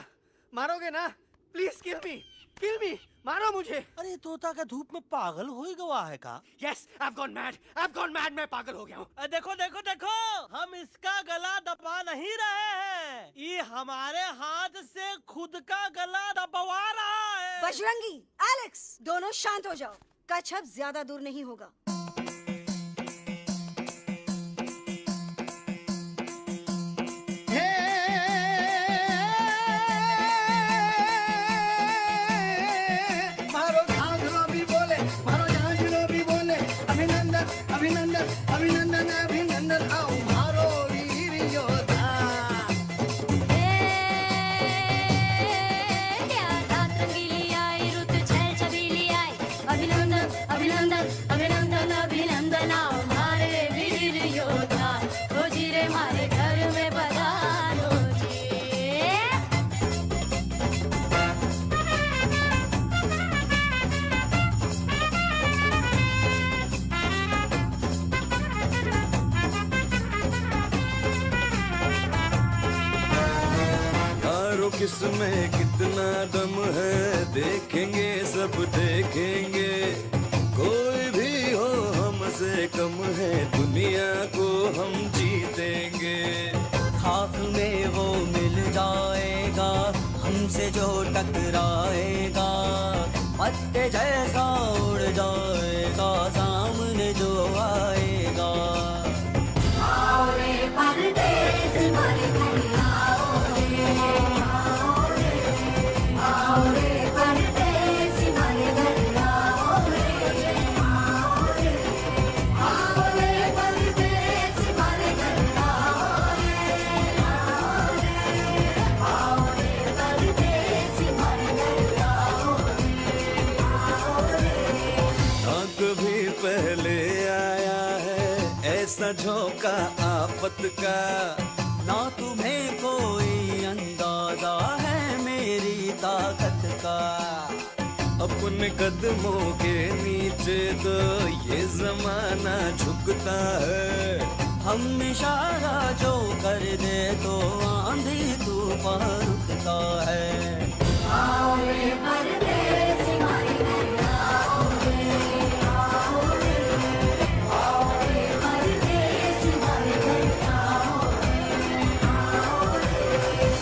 मारोगे ना? प्लीज किल मी। किल मी, मारो मुझे। अरे तोता का धूप में पागल हो ही गवा है का? यस, I've gone mad, मैं पागल हो गया हूँ। देखो देखो देखो, हम इसका गला दबा नहीं रहे हैं, ये हमारे हाथ से खुद का गला दबवा रहा है। बजरंगी, एलेक्स, दोनों शांत हो जाओ। कच्छप ज्यादा दूर नहीं होगा। अभिनंदन अभिनंदन आओ मारो वीर योद्धा। रात रंगीली आई, रुत छल छबीली आई। अभिनंदन अभिनंदन अभिनंदन अभिनंदन आओ मारे वीर योद्धा। हो जी रे मारे घर में पधारो जी। किसमें कितना दम है देखेंगे सब देखेंगे, कोई भी हो हमसे कम है दुनिया को हम जीतेंगे। खाक में वो मिल जाएगा हमसे जो टकराएगा, पत्ते जैसा उड़ जाएगा सामने जो आएगा। आओ रे परदेस मारे घर आओ रे, आओ रे परदेस मारे घर आओ रे, आओ रे परदेस मारे घर आओ रे, आओ रे परदेस मारे घर आओ रे। ना कभी पहले आया है ऐसा झोंका आफत का, ना तुम्हें कोई अंदाजा है मेरी ताकत का। अपने कदमों के नीचे तो ये जमाना झुकता है, हम इशारा जो कर दे तो आंधी तूफान रुकता है। आओ रे परदेस मारे घर आओ रे, आओ रे, आओ रे परदेस मारे घर आओ रे।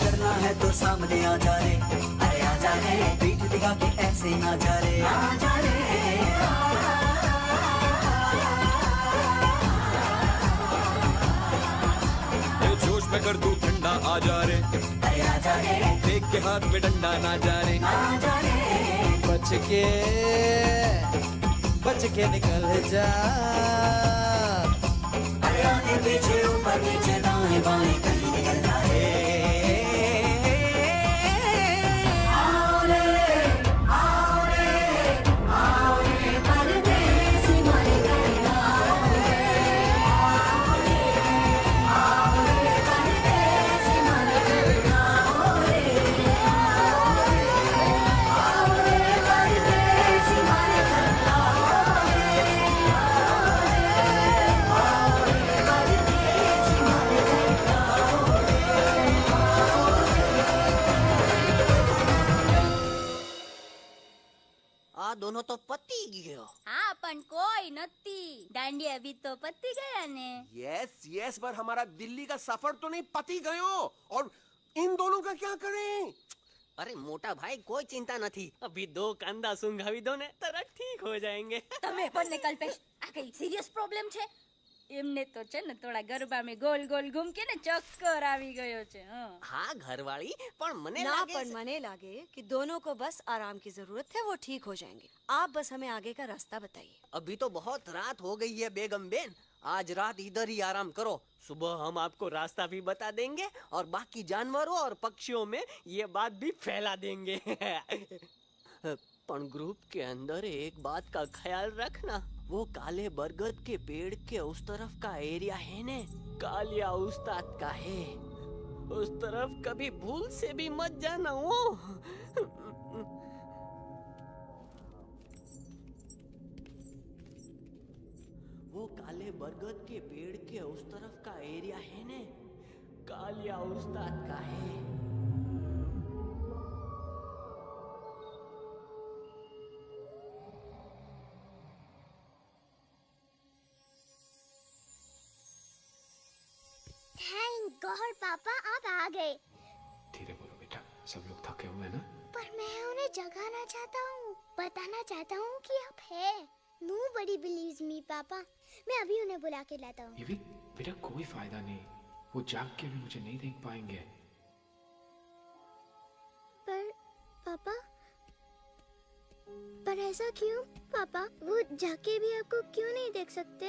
करना है तो सामने आ जा रे, अरे आ जा रे, पीठ दिखा के ऐसे ना जा रे, आ जा रे। जोश में कर तू ठंडा आ जा रे, अरे आ जा रे, देख के हाथ में डंडा ना जा रे, आ जा रे। बच के निकल जा। अरे आगे पीछे ऊपर नीचे दाएं बाएं कहीं निकल जाए। आओ रे, आओ रे, आओ रे परदेस मारे घर आओ रे, आओ रे, आओ रे परदेस मारे घर आओ रे, आओ रे परदेस मारे घर आओ रे, आओ रे परदेस मारे घर आओ आ दोनों तो पति गयो। हाँ पण कोई नती, दांडी अभी तो पति गया ने। यस यस, पर हमारा दिल्ली का सफर तो नहीं पति गयो, और इन दोनों का क्या करें? अरे मोटा भाई कोई चिंता नहीं, अभी 2 कांदा सुंघावी दो ने तरह ठीक हो जाएंगे। તમે પણ ને કલ્પેશ આ કઈ સિરિયસ પ્રોબ્લેમ છે? એમને તો છે ને થોડા ગરબામાં ગોલ ગોલ ઘૂમકે ને ચક્કર આવી ગયો છે। हाँ घरवाली, पर मने ना लागे पर मने लागे कि दोनों को बस आराम की जरूरत है, वो ठीक हो जाएंगे। आप बस हमें आगे का रास्ता बताइए। अभी तो बहुत रात हो गई है बेगम बेन, आज रात इधर ही आराम करो, सुबह हम आपको रास्ता भी बता देंगे और बाकी जानवरों और पक्षियों में ये बात भी फैला देंगे। पण ग्रुप के अंदर एक बात का ख्याल रखना, वो काले बरगद के पेड़ के उस तरफ का एरिया है ने, कालिया उस्ताद का है, उस तरफ कभी भूल से भी मत जाना। वो काले बरगद के पेड़ के उस तरफ का एरिया है ने, कालिया उस्ताद का है। और पापा आप आ गए। धीरे बोलो बेटा, सब लोग थके हुए हैं ना। पर मैं उन्हें जगाना चाहता हूँ, बताना चाहता हूँ कि आप है। Nobody believes me, पापा। मैं अभी उन्हें बुला के लाता हूँ। ये भी बेटा कोई फायदा नहीं, वो जाग के भी मुझे नहीं देख पाएंगे। पर पापा, पर ऐसा क्यों पापा? वो जाके भी आपको क्यों नहीं देख सकते?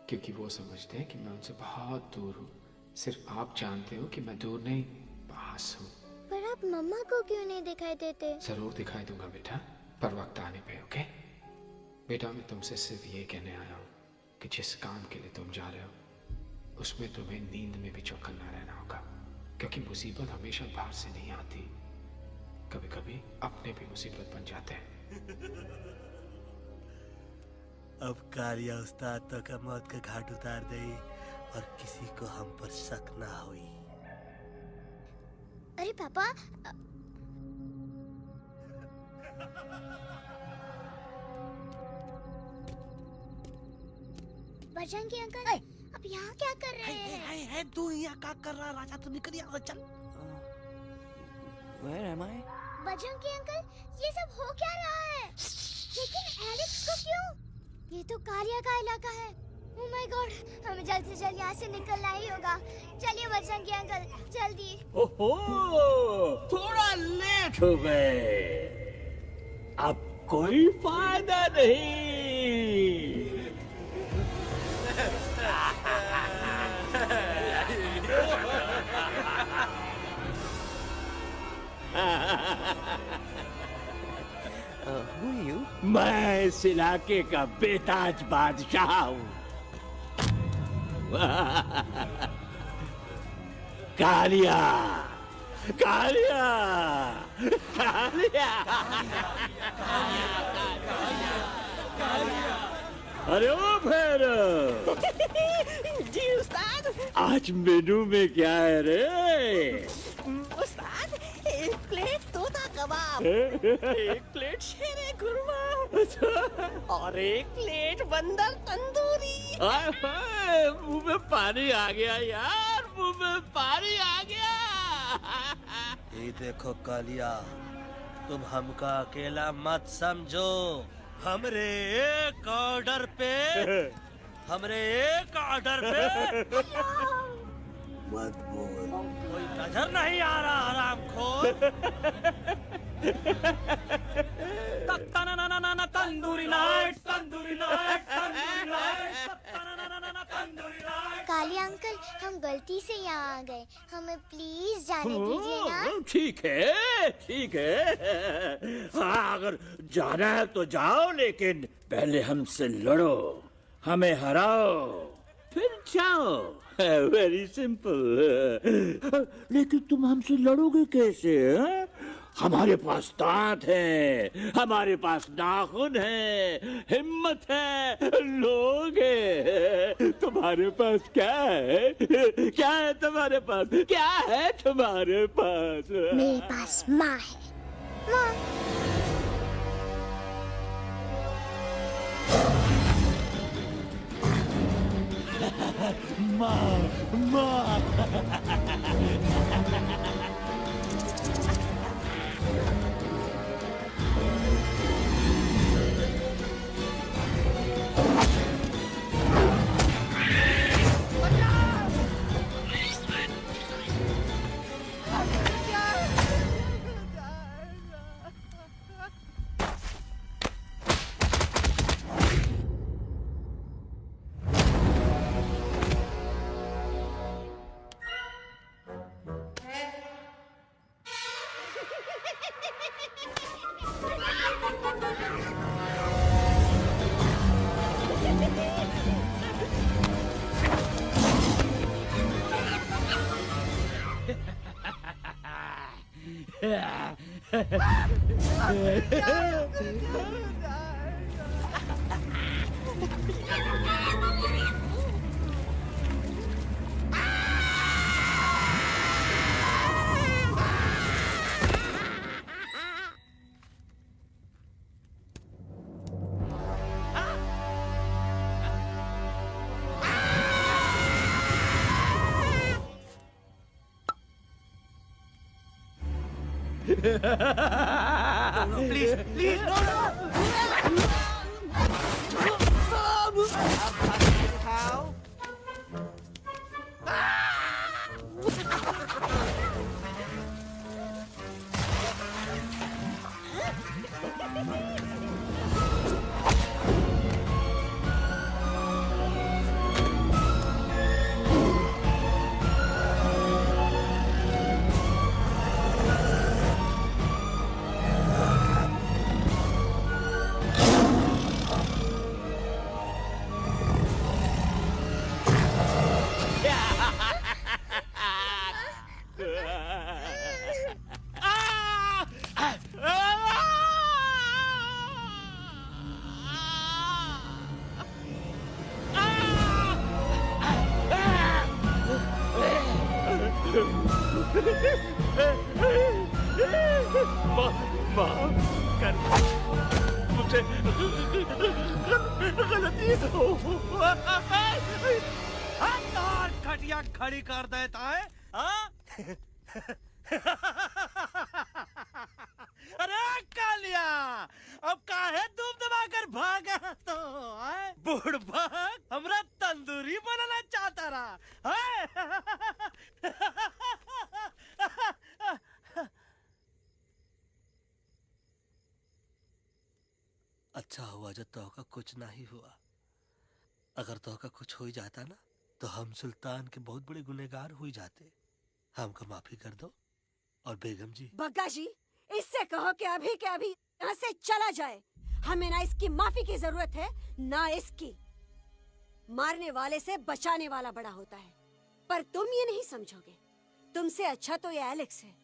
क्योंकि वो समझते हैं कि मैं उनसे बहुत दूर हूँ। सिर्फ आप जानते हो कि मैं दूर नहीं, पास हूँ। पर आप मम्मा को क्यों नहीं दिखाई देते? जरूर दिखाई दूंगा बेटा, पर वक्त आने पे। ओके बेटा, मैं तुमसे सिर्फ ये कहने आया हूँ कि जिस काम के लिए तुम जा रहे हो उसमें तुम्हें नींद में भी चौकन्ना रहना होगा, क्योंकि मुसीबत हमेशा बाहर से नहीं आती, कभी कभी अपने भी मुसीबत बन जाते हैं। अब कालिया उस्ताद तो का मौत का घाट उतार दे और किसी को हम पर शक ना हुई। अरे पापा, बजरंगी अंकल, अब यहाँ क्या कर रहे हैं? है तू यहाँ क्या कर रहा? राजा तू निकल यहाँ से, चल। Where am I? Bajrangi uncle, ये सब हो क्या रहा है? लेकिन एलेक्स को क्यों? ये तो कालिया का इलाका है। ओह माय गॉड, हमें जल्द से जल्द यहाँ से निकलना ही होगा। चलिए बजरंगी अंकल, जल्दी। ओहो, थोड़ा लेट हो गए। अब कोई फायदा नहीं। Who are you? मैं इस इलाके का बेताज बादशाह हूँ। कालिया, कालिया, कालिया, अरे ओ भैरव। जी उस्ताद। आज मेनू में क्या है रे? उस्ताद, एक प्लेट तोता कबाब, एक प्लेट शेरे खुरमा और एक प्लेट बंदर तंदूरी। हाय हाय, मुंह में पानी आ गया यार, मुंह में पानी आ गया। ये देखो कालिया, तुम हमका अकेला मत समझो। हमरे एक ऑर्डर पे मत बोल। कोई नजर नहीं आ रहा हरामखोर। Tandoori night, tandoori night, tandoori night, tandoori night. Kalia uncle, हम गलती से यहाँ आ गए, हमें प्लीज जाने दीजिए ना। ठीक है, ठीक है। हाँ, अगर जाना है तो जाओ, लेकिन पहले हमसे लड़ो, हमें हराओ, फिर जाओ। Very simple. लेकिन तुम हमसे लड़ोगे कैसे? हैं? हमारे पास दांत है, हमारे पास नाखून है, हिम्मत है, लोग है। तुम्हारे पास क्या है? क्या है तुम्हारे पास? क्या है तुम्हारे पास? मेरे पास माँ है। माँ। माँ, प्लीज प्लीज नो दिखाओ। गलती खटिया खड़ी कर देता है हाँ? अरे कालिया अब काहे तुम दबाकर भागा तो बुढ़बा हमरा तंदूरी बनाना चाहता रहा अच्छा हुआ जो तोहका कुछ नहीं हुआ। अगर तोहका कुछ हो ही जाता ना तो हम सुल्तान के बहुत बड़े गुनहगार हो जाते। हमको माफी कर दो। और बेगम जी बग्गा जी इससे कहो कि अभी के अभी यहाँ से चला जाए। हमें ना इसकी माफी की जरूरत है ना इसकी। मारने वाले से बचाने वाला बड़ा होता है, पर तुम ये नहीं समझोगे। तुमसे अच्छा तो ये एलेक्स है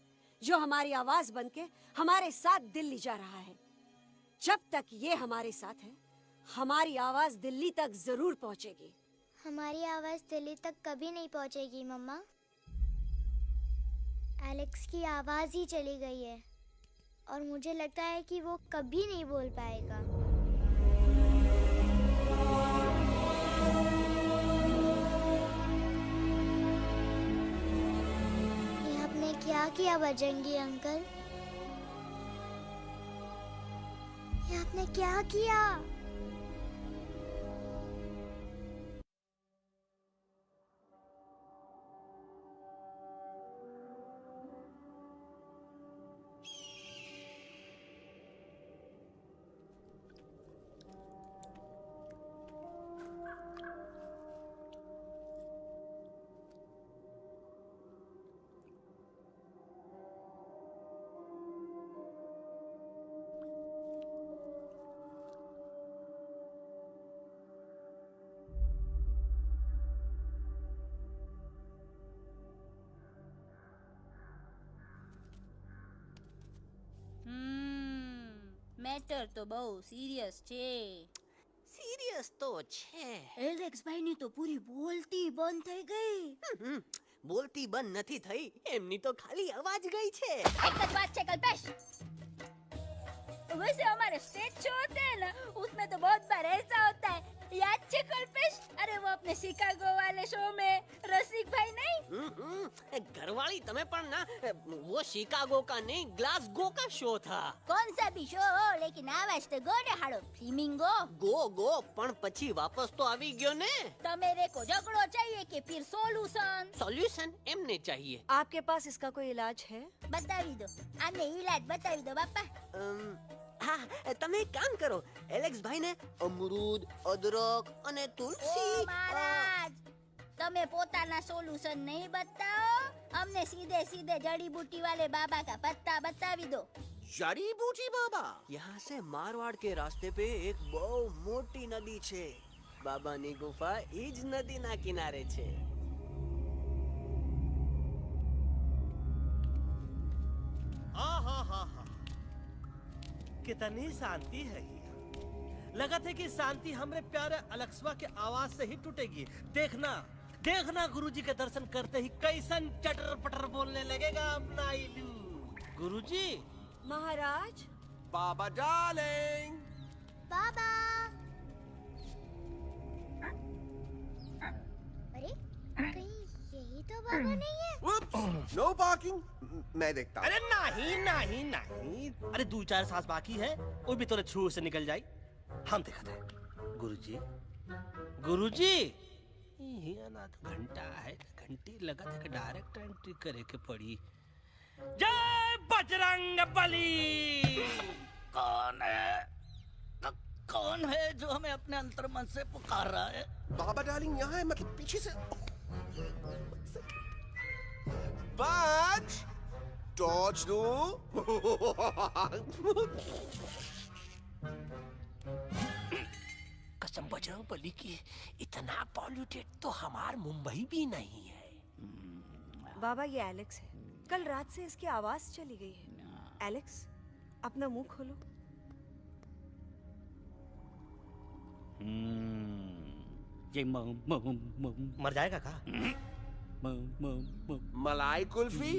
जो हमारी आवाज बनके हमारे साथ दिल्ली जा रहा है। जब तक ये हमारे साथ है हमारी आवाज दिल्ली तक जरूर पहुंचेगी। हमारी आवाज दिल्ली तक कभी नहीं पहुंचेगी मम्मा। एलेक्स की आवाज ही चली गई है और मुझे लगता है कि वो कभी नहीं बोल पाएगा। ये आपने क्या किया बजरंगी अंकल? ये आपने क्या किया? મેટર તો બહુ સિરિયસ છે. सीरियस तो છે। એલેક્સ ભાઈની તો પૂરી બોલતી બંધ થઈ ગઈ. बोलती बंद નથી થઈ, એમની તો ખાલી અવાજ ગઈ છે। एक જ बात છે कल्पेश, वैसे हमारे स्टेज शो होते हैं ना उसमें तो बहुत बार ऐसा होता है, याद है कल्पेश? अरे वो अपने शिकागो वाले शो में रसिक भाई नहीं, घरवाली तुम्हें पर ना वो शिकागो का नहीं ग्लासगो का शो था। कौन सा भी शो हो लेकिन आवाज तो गो ने हाड़ो फ्लेमिंगो गो गो पण પછી વાપસ તો આવી ગયો ને। तो मेरे को झगड़ो चाहिए कि फिर सोल्यूशन? सॉल्यूशन एमने चाहिए। आपके पास इसका कोई इलाज है? बतावी दो, आने इलाज बतावी दो बापा। हाँ તમે એક કામ કરો, એલેક્સ ભાઈ ને અમરૂદ અદરક અને તુલસી। ओ महाराज તમે પોતાના સોલ્યુશન नहीं बताओ, हमने सीधे सीधे जड़ी बूटी वाले बाबा का पत्ता बतावी दो। जड़ी बूटी बाबा? यहाँ से मारवाड़ के रास्ते पे एक बहु मोटी नदी छे, बाबानी गुफा इज नदी ना किनारे छे। कितनी शांति है यहाँ। लगा था कि शांति हमरे प्यारे अलेक्सवा के आवाज से ही टूटेगी। देखना देखना गुरुजी के दर्शन करते ही कैसन चटर पटर बोलने लगेगा अपना इलू। गुरुजी। महाराज। बाबा डार्लिंग। बाबा। अरे कहीं यही तो बाबा नहीं है? No parking. मैं देखता हूँ। अरे नहीं नहीं नहीं, अरे 2-4 सांस बाकी है, वो भी तोरे छू से निकल जाई। हम देखते हैं। गुरुजी, गुरुजी, ये ना तो घंटा है, घंटी लगा था कि डायरेक्ट एंट्री करे के पड़ी। जय बजरंग बली। कौन है? कौन है जो हमें अपने अंतर्मन से पुकार रहा है? बाबा डार्लिंग यहाँ है, मतलब पीछे से। बाज टॉर्च दो। कसम बजरंग बली की, इतना पॉल्यूटेड तो हमार मुंबई भी नहीं है। बाबा ये एलेक्स है, कल रात से इसकी आवाज चली गई है। एलेक्स अपना मुंह खोलो। ये मर जाएगा का? मलाई कुल्फी?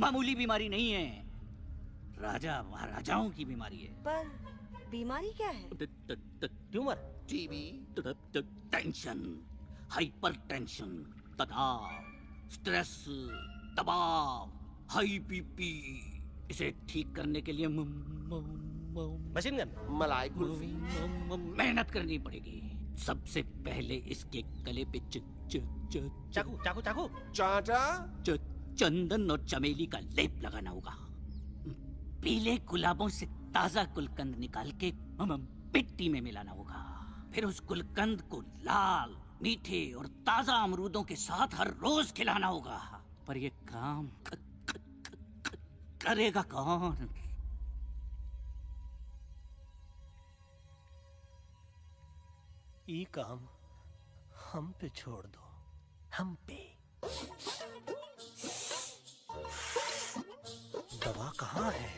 मामूली बीमारी नहीं है, राजा महाराजाओं की बीमारी है। पर बीमारी क्या है? Tumour, TB, tension, hyper tension, तनाव, स्ट्रेस, दबाव, हाई बीपी। इसे ठीक करने के लिए मशीन गन, मलाई कुल्फी। मेहनत करनी पड़ेगी। सबसे पहले इसके गले पे चाकू चाकू चाकू, चाटा, चंदन और चमेली का लेप लगाना होगा। पीले गुलाबों से ताजा गुलकंद निकाल के मिट्टी में मिलाना होगा। फिर उस गुलकंद को लाल, मीठे और ताजा अमरूदों के साथ हर रोज खिलाना होगा। पर ये काम करेगा कौन? ये काम हम पे छोड़ दो, हम पे। दवा कहाँ है?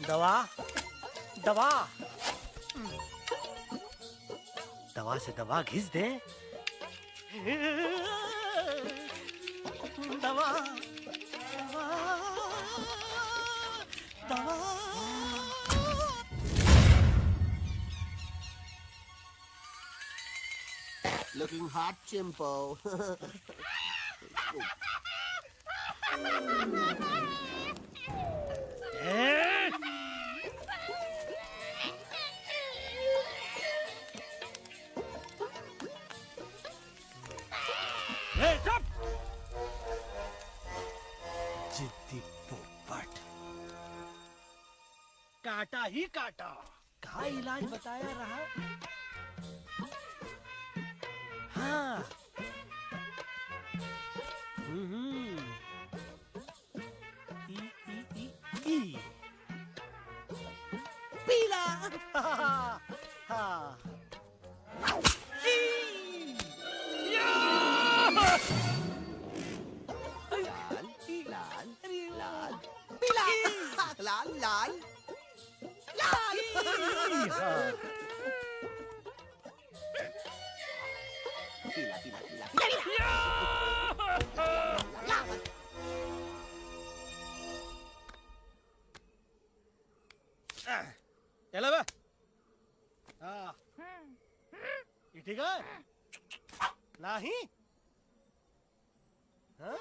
दवा, दवा, दवा से दवा घिस दे। दवा, दवा, दवा। Looking hot, Chimpo. जिद्दी पोपट, काटा ही काटा। कहाँ इलाज बताया रहा? हाँ, पीला। हाँ, लाल लाल चलो बे। हाँ, ये ठीक है? नहीं? हाँ?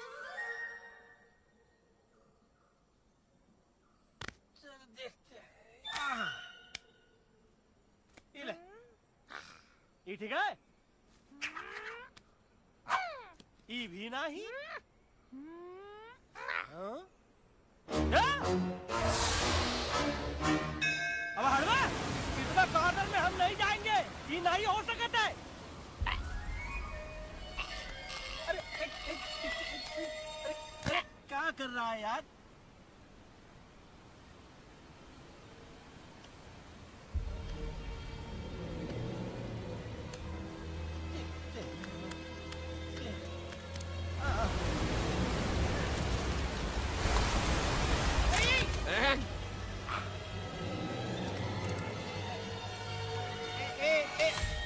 चलो देखते हैं। ये ले। ये ठीक है? ये भी नहीं? हाँ? अब हड़वा, इतना कॉर्नर में हम नहीं जाएंगे, ये नहीं हो सकता है। अरे क्या कर रहा है यार?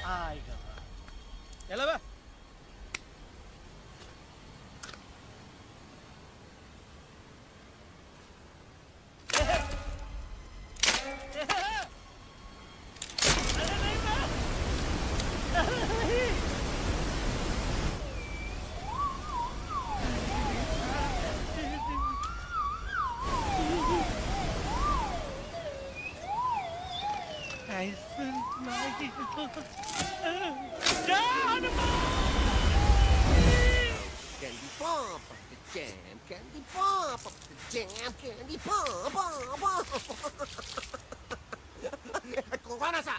आएगा। चलो बे। ऐसा नहीं Candy pop up the jam, candy pop up the jam, candy pop कौन सा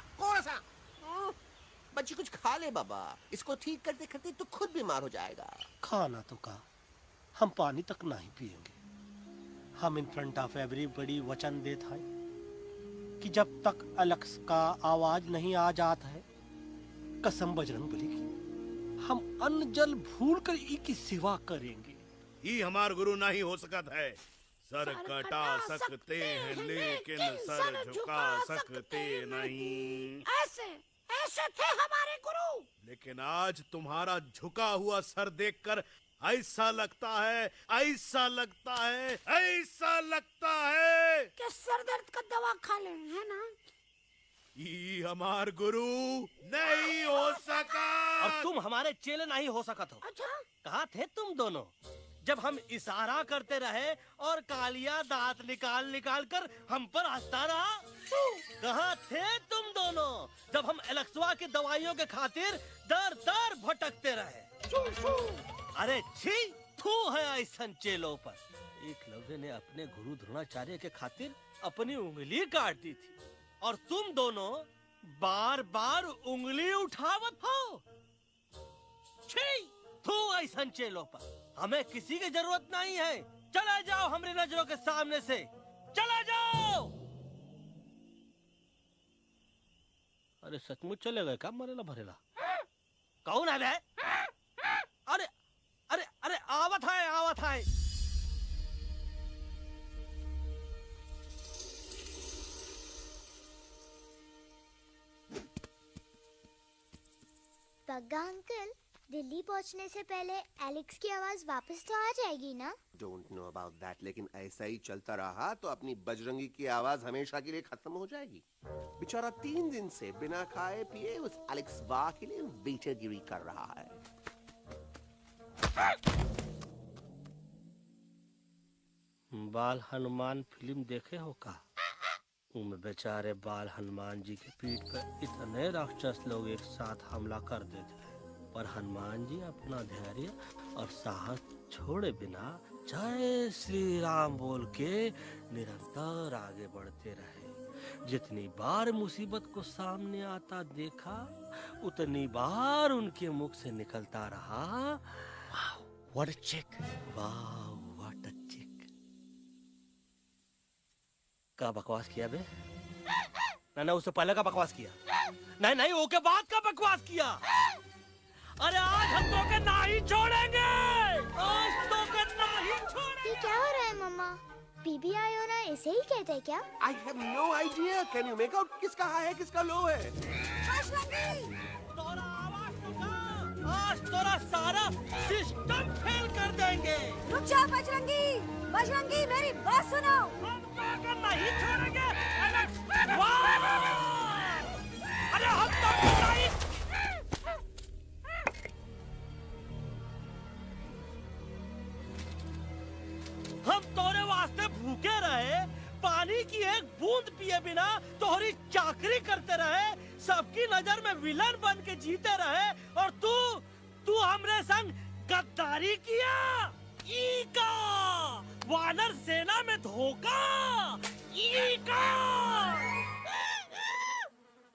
बच्ची कुछ खा ले बाबा, इसको ठीक करते करते तो खुद बीमार हो जाएगा। खाना तो का हम पानी तक नहीं पिएंगे। हम इन फ्रंट ऑफ एवरीबॉडी वचन देता है कि जब तक एलेक्स का आवाज नहीं आ जाता है, कसम बजरंग बली की, हम अन्न जल भूल कर ई की सेवा करेंगे। ये हमार गुरु नहीं हो सकता है। सर कटा सकते हैं लेकिन सर झुका सकते नहीं। ऐसे ऐसे थे हमारे गुरु। लेकिन आज तुम्हारा झुका हुआ सर देखकर ऐसा लगता है, ऐसा लगता है, ऐसा लगता है कि सर दर्द का दवा खा ले, है ना? ये हमार गुरु नहीं हो सका। और तुम हमारे चेले नहीं हो सकत हो। अच्छा, कहाँ थे तुम दोनों जब हम इशारा करते रहे और कालिया दांत निकाल निकाल कर हम पर हंसता रहा? कहाँ थे तुम दोनों जब हम एलेक्सवा की दवाइयों के खातिर दर दर भटकते रहे? अरे छी, थू है ऐसा चेलों पर। एकलव्य ने अपने गुरु द्रोणाचार्य के खातिर अपनी उंगली काट दी थी और तुम दोनों बार बार उंगली उठावत हो। छी, थू ऐसा चेलों पर। हमें किसी की जरूरत नहीं है। चले जाओ हमारी नजरों के सामने से, चले जाओ। अरे सचमुच चले गए क्या? मरेला भरेला कौन है बे? अरे अरे अरे आवत है, आवत है। बग्गा अंकल, दिल्ली पहुंचने से पहले एलेक्स की आवाज वापस तो आ जाएगी ना? डोंट नो अबाउट दैट, लेकिन ऐसा ही चलता रहा तो अपनी बजरंगी की आवाज हमेशा के लिए खत्म हो जाएगी। बेचारा 3 दिन से बिना खाए पिए उस एलेक्स वाह के लिए बेटेगिरी कर रहा है। बाल हनुमान फिल्म देखे हो का? उनमें बेचारे बाल हनुमान जी के पीठ पर इतने राक्षस लोग एक साथ हमला कर देते हैं, पर हनुमान जी अपना धैर्य और साहस छोड़े बिना जय श्री राम बोल के निरंतर आगे बढ़ते रहे। जितनी बार मुसीबत को सामने आता देखा, उतनी बार उनके मुख से निकलता रहा, व्हाट अ चिक, वाह व्हाट अ चिक। का बकवास किया बे? ना उससे पहले का बकवास किया? नहीं ओके बाद का बकवास किया। अरे आज हम तो के नहीं छोड़ेंगे, आज तो के नहीं छोड़ेंगे। ये क्या हो रहा है मम्मा? बीबी आयो ना ऐसे ही कहते हैं क्या? I have no idea. Can you make out किसका हाई है किसका लो है? तोरा आवाज तो का, आज तोरा सारा सिस्टम फेल कर देंगे। रुक जा बजरंगी, बजरंगी मेरी बात सुनो। नहीं छोड़ेंगे। अरे हम तो नहीं। हम तोरे वास्ते भूखे रहे, पानी की एक बूंद पिए बिना तोहरी चाकरी करते रहे, सबकी नजर में विलन बन के जीते रहे, और तू हमरे संग गद्दारी किया। ईका वानर सेना में धोखा, ईका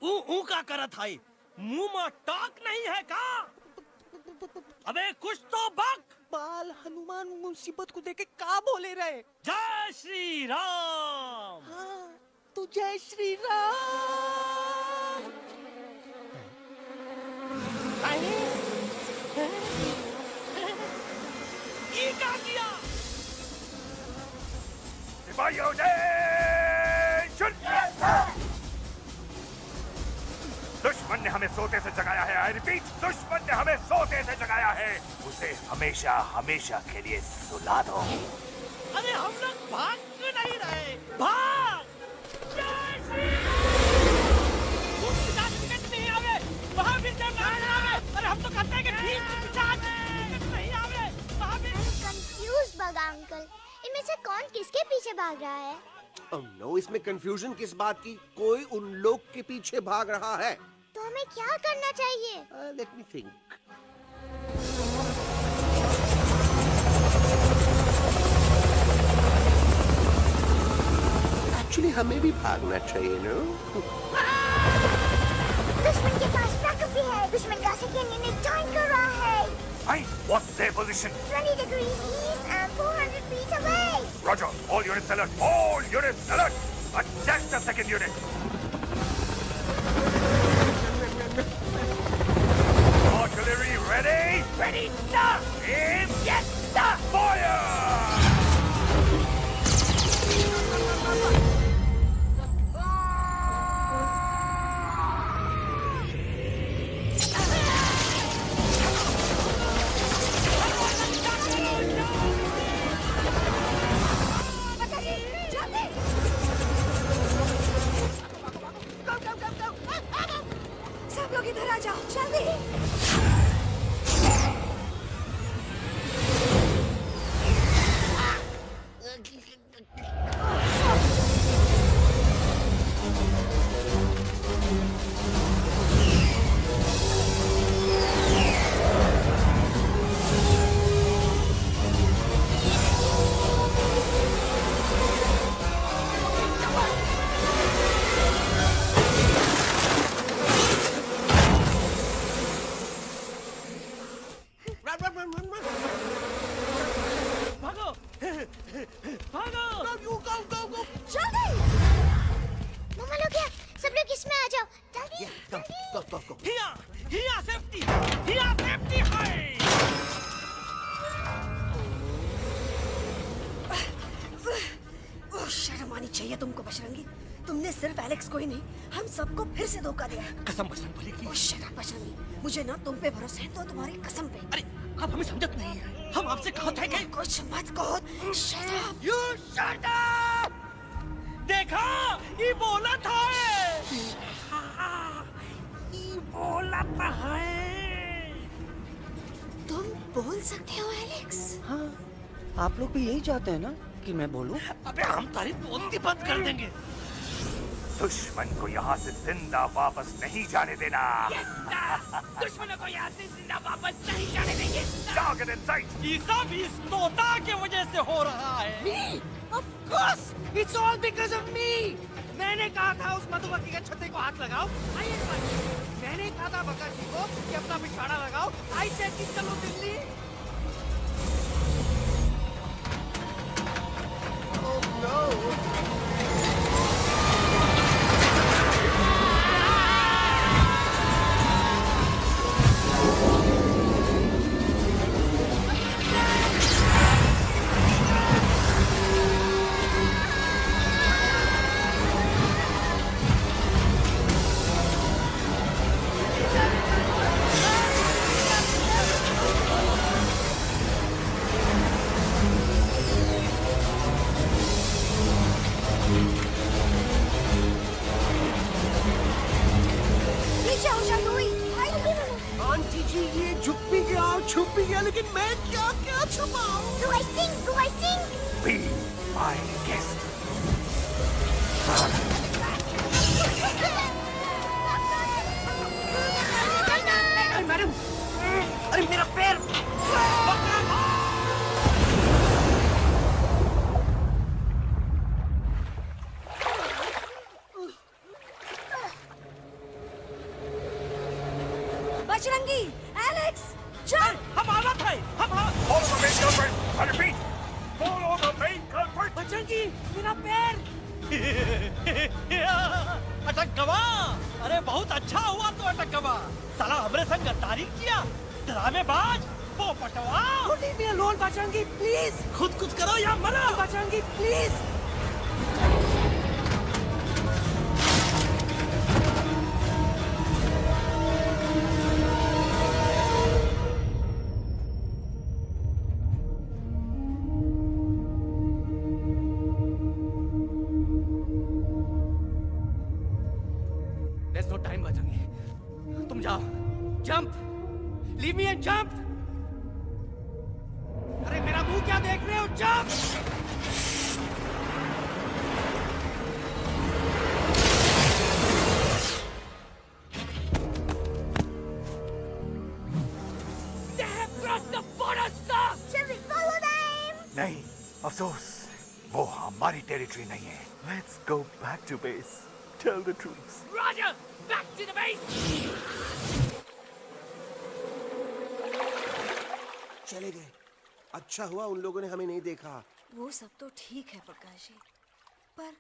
ऊ का करत है, मुंह में टाक नहीं है का? अबे कुछ तो बक। बाल हनुमान मुसीबत को देखे का बोले रहे? जय श्री राम। हाँ, तो जय श्री राम। ये क्या किया? सिपाहियों दुश्मन ने हमें सोते से जगाया है। आई रिपीट, दुश्मन ने हमें सोते से जगाया है। उसे हमेशा हमेशा के लिए सुला दो। अरे हम लोग भाग क्यों नहीं रहे? भाग! नहीं आवे, महावीर जब नहीं आवे, अरे हम तो कहते हैं कि ठीक नहीं आवे, महावीर। कंफ्यूज बगा अंकल, इनमें से कौन किसके पीछे भाग रहा है? Oh no, इसमें कंफ्यूजन किस बात की? कोई उन लोग के पीछे भाग रहा है। तो हमें क्या करना चाहिए? Let me think. Actually, हमें भी भागना चाहिए, no? दुश्मन के पास बैकअप भी है। दुश्मन का सेकेंड यूनिट जॉइन कर रहा है। Hey, what's their position? 20 degrees east and 400 feet away. Roger, all units alert. All units alert. Attack the second unit. Artillery ready? Ready, sir. Aim, yes, sir. Fire! सब लोग इधर आ जाओ, जल्दी। मम्मा लोग क्या? सब लोग इसमें आ जाओ, जल्दी। Go. हिया सेफ्टी है। ओह, शर्म आनी चाहिए तुमको बजरंगी। तुमने सिर्फ एलेक्स को ही नहीं, हम सबको फिर से धोखा दिया है। कसम बजरंग बली की। ओह, शट अप बजरंगी। मुझे ना तुम पे भरोसा है तो तुम्हारी कसम पे। अरे आप हमें समझत नहीं है। हम आपसे कहा था कि कुछ मत कहो। Shut up. You shut up. देखा, ये बोला था। ये बोला है। तुम बोल सकते हो एलेक्स? हाँ, आप लोग भी यही चाहते हैं ना कि मैं बोलूं? अबे हम तारीफ बोलती बंद कर देंगे। दुश्मन को यहाँ से जिंदा वापस नहीं जाने देना। दुश्मनों को यहाँ से जिंदा वापस नहीं जाने देंगे। Target in sight. ये सब इस तोता की वजह से हो रहा है। Me? Of course! It's all because of me! मैंने कहा था उस मधुमक्खी के छत्ते को हाथ लगाओ। आइए मैंने कहा था बका जी को कि अपना पिछवाड़ा लगाओ। आई सेड कि चलो दिल्ली। Oh no! आंटी जी, ये झुक भी गया, छुप भी गया, लेकिन मैं क्या छुपाऊं? Do I sing? Be my guest. अरे मैडम, अरे मेरा पैर। बजरंगी, एलेक्स, चल। हम आना था। Follow the main culprit. I repeat, follow the main culprit. Bajrangi, मेरा पैर। अटक गवा। अरे बहुत अच्छा हुआ तो अटक गवा। साला हमरे संग गद्दारी किया। ड्रामेबाज, पोपटवा। Leave me alone, Bajrangi, please. खुद कुछ करो या मरो। Bajrangi, please. There's no time, Bajrangi. तुम जाओ। Jump. Leave me and jump. अरे मेरा मुंह क्या देख रहे हो? Jump. टेरिटरी नहीं है। Let's go back to base. Tell the truth. Roger, back to the base. चले गए। अच्छा हुआ उन लोगों ने हमें नहीं देखा। वो सब तो ठीक है प्रकाश जी, पर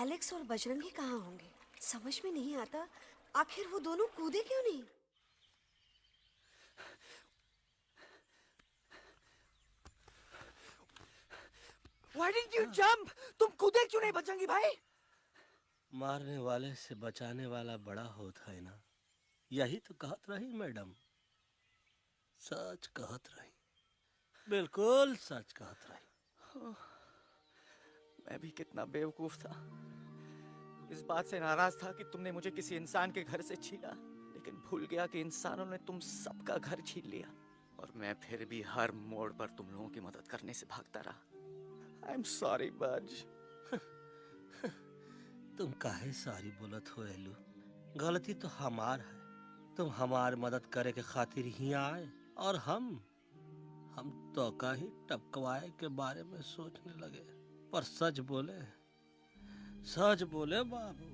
एलेक्स और बजरंगी कहाँ होंगे? समझ में नहीं आता आखिर वो दोनों कूदे क्यों नहीं? Why didn't you jump? तुम कूदे क्यों नहीं बजरंगी भाई? मारने वाले से बचाने वाला बड़ा होता है ना, यही तो कहत रही मैडम। सच कहत रही, बिल्कुल सच कहत रही। मैं भी कितना बेवकूफ था। इस बात से नाराज था कि तुमने मुझे किसी इंसान के घर से छीना, लेकिन भूल गया कि इंसानों ने तुम सबका घर छीन लिया और मैं फिर भी हर मोड़ पर तुम लोगों की मदद करने से भागता रहा। I'm sorry, बज। तुम काहे सारी बोलत हो एलू? गलती तो हमार है। तुम हमार मदद करे के खातिर ही आए और हम तो का ही टपकवाए के बारे में सोचने लगे। पर सच बोले बाबू,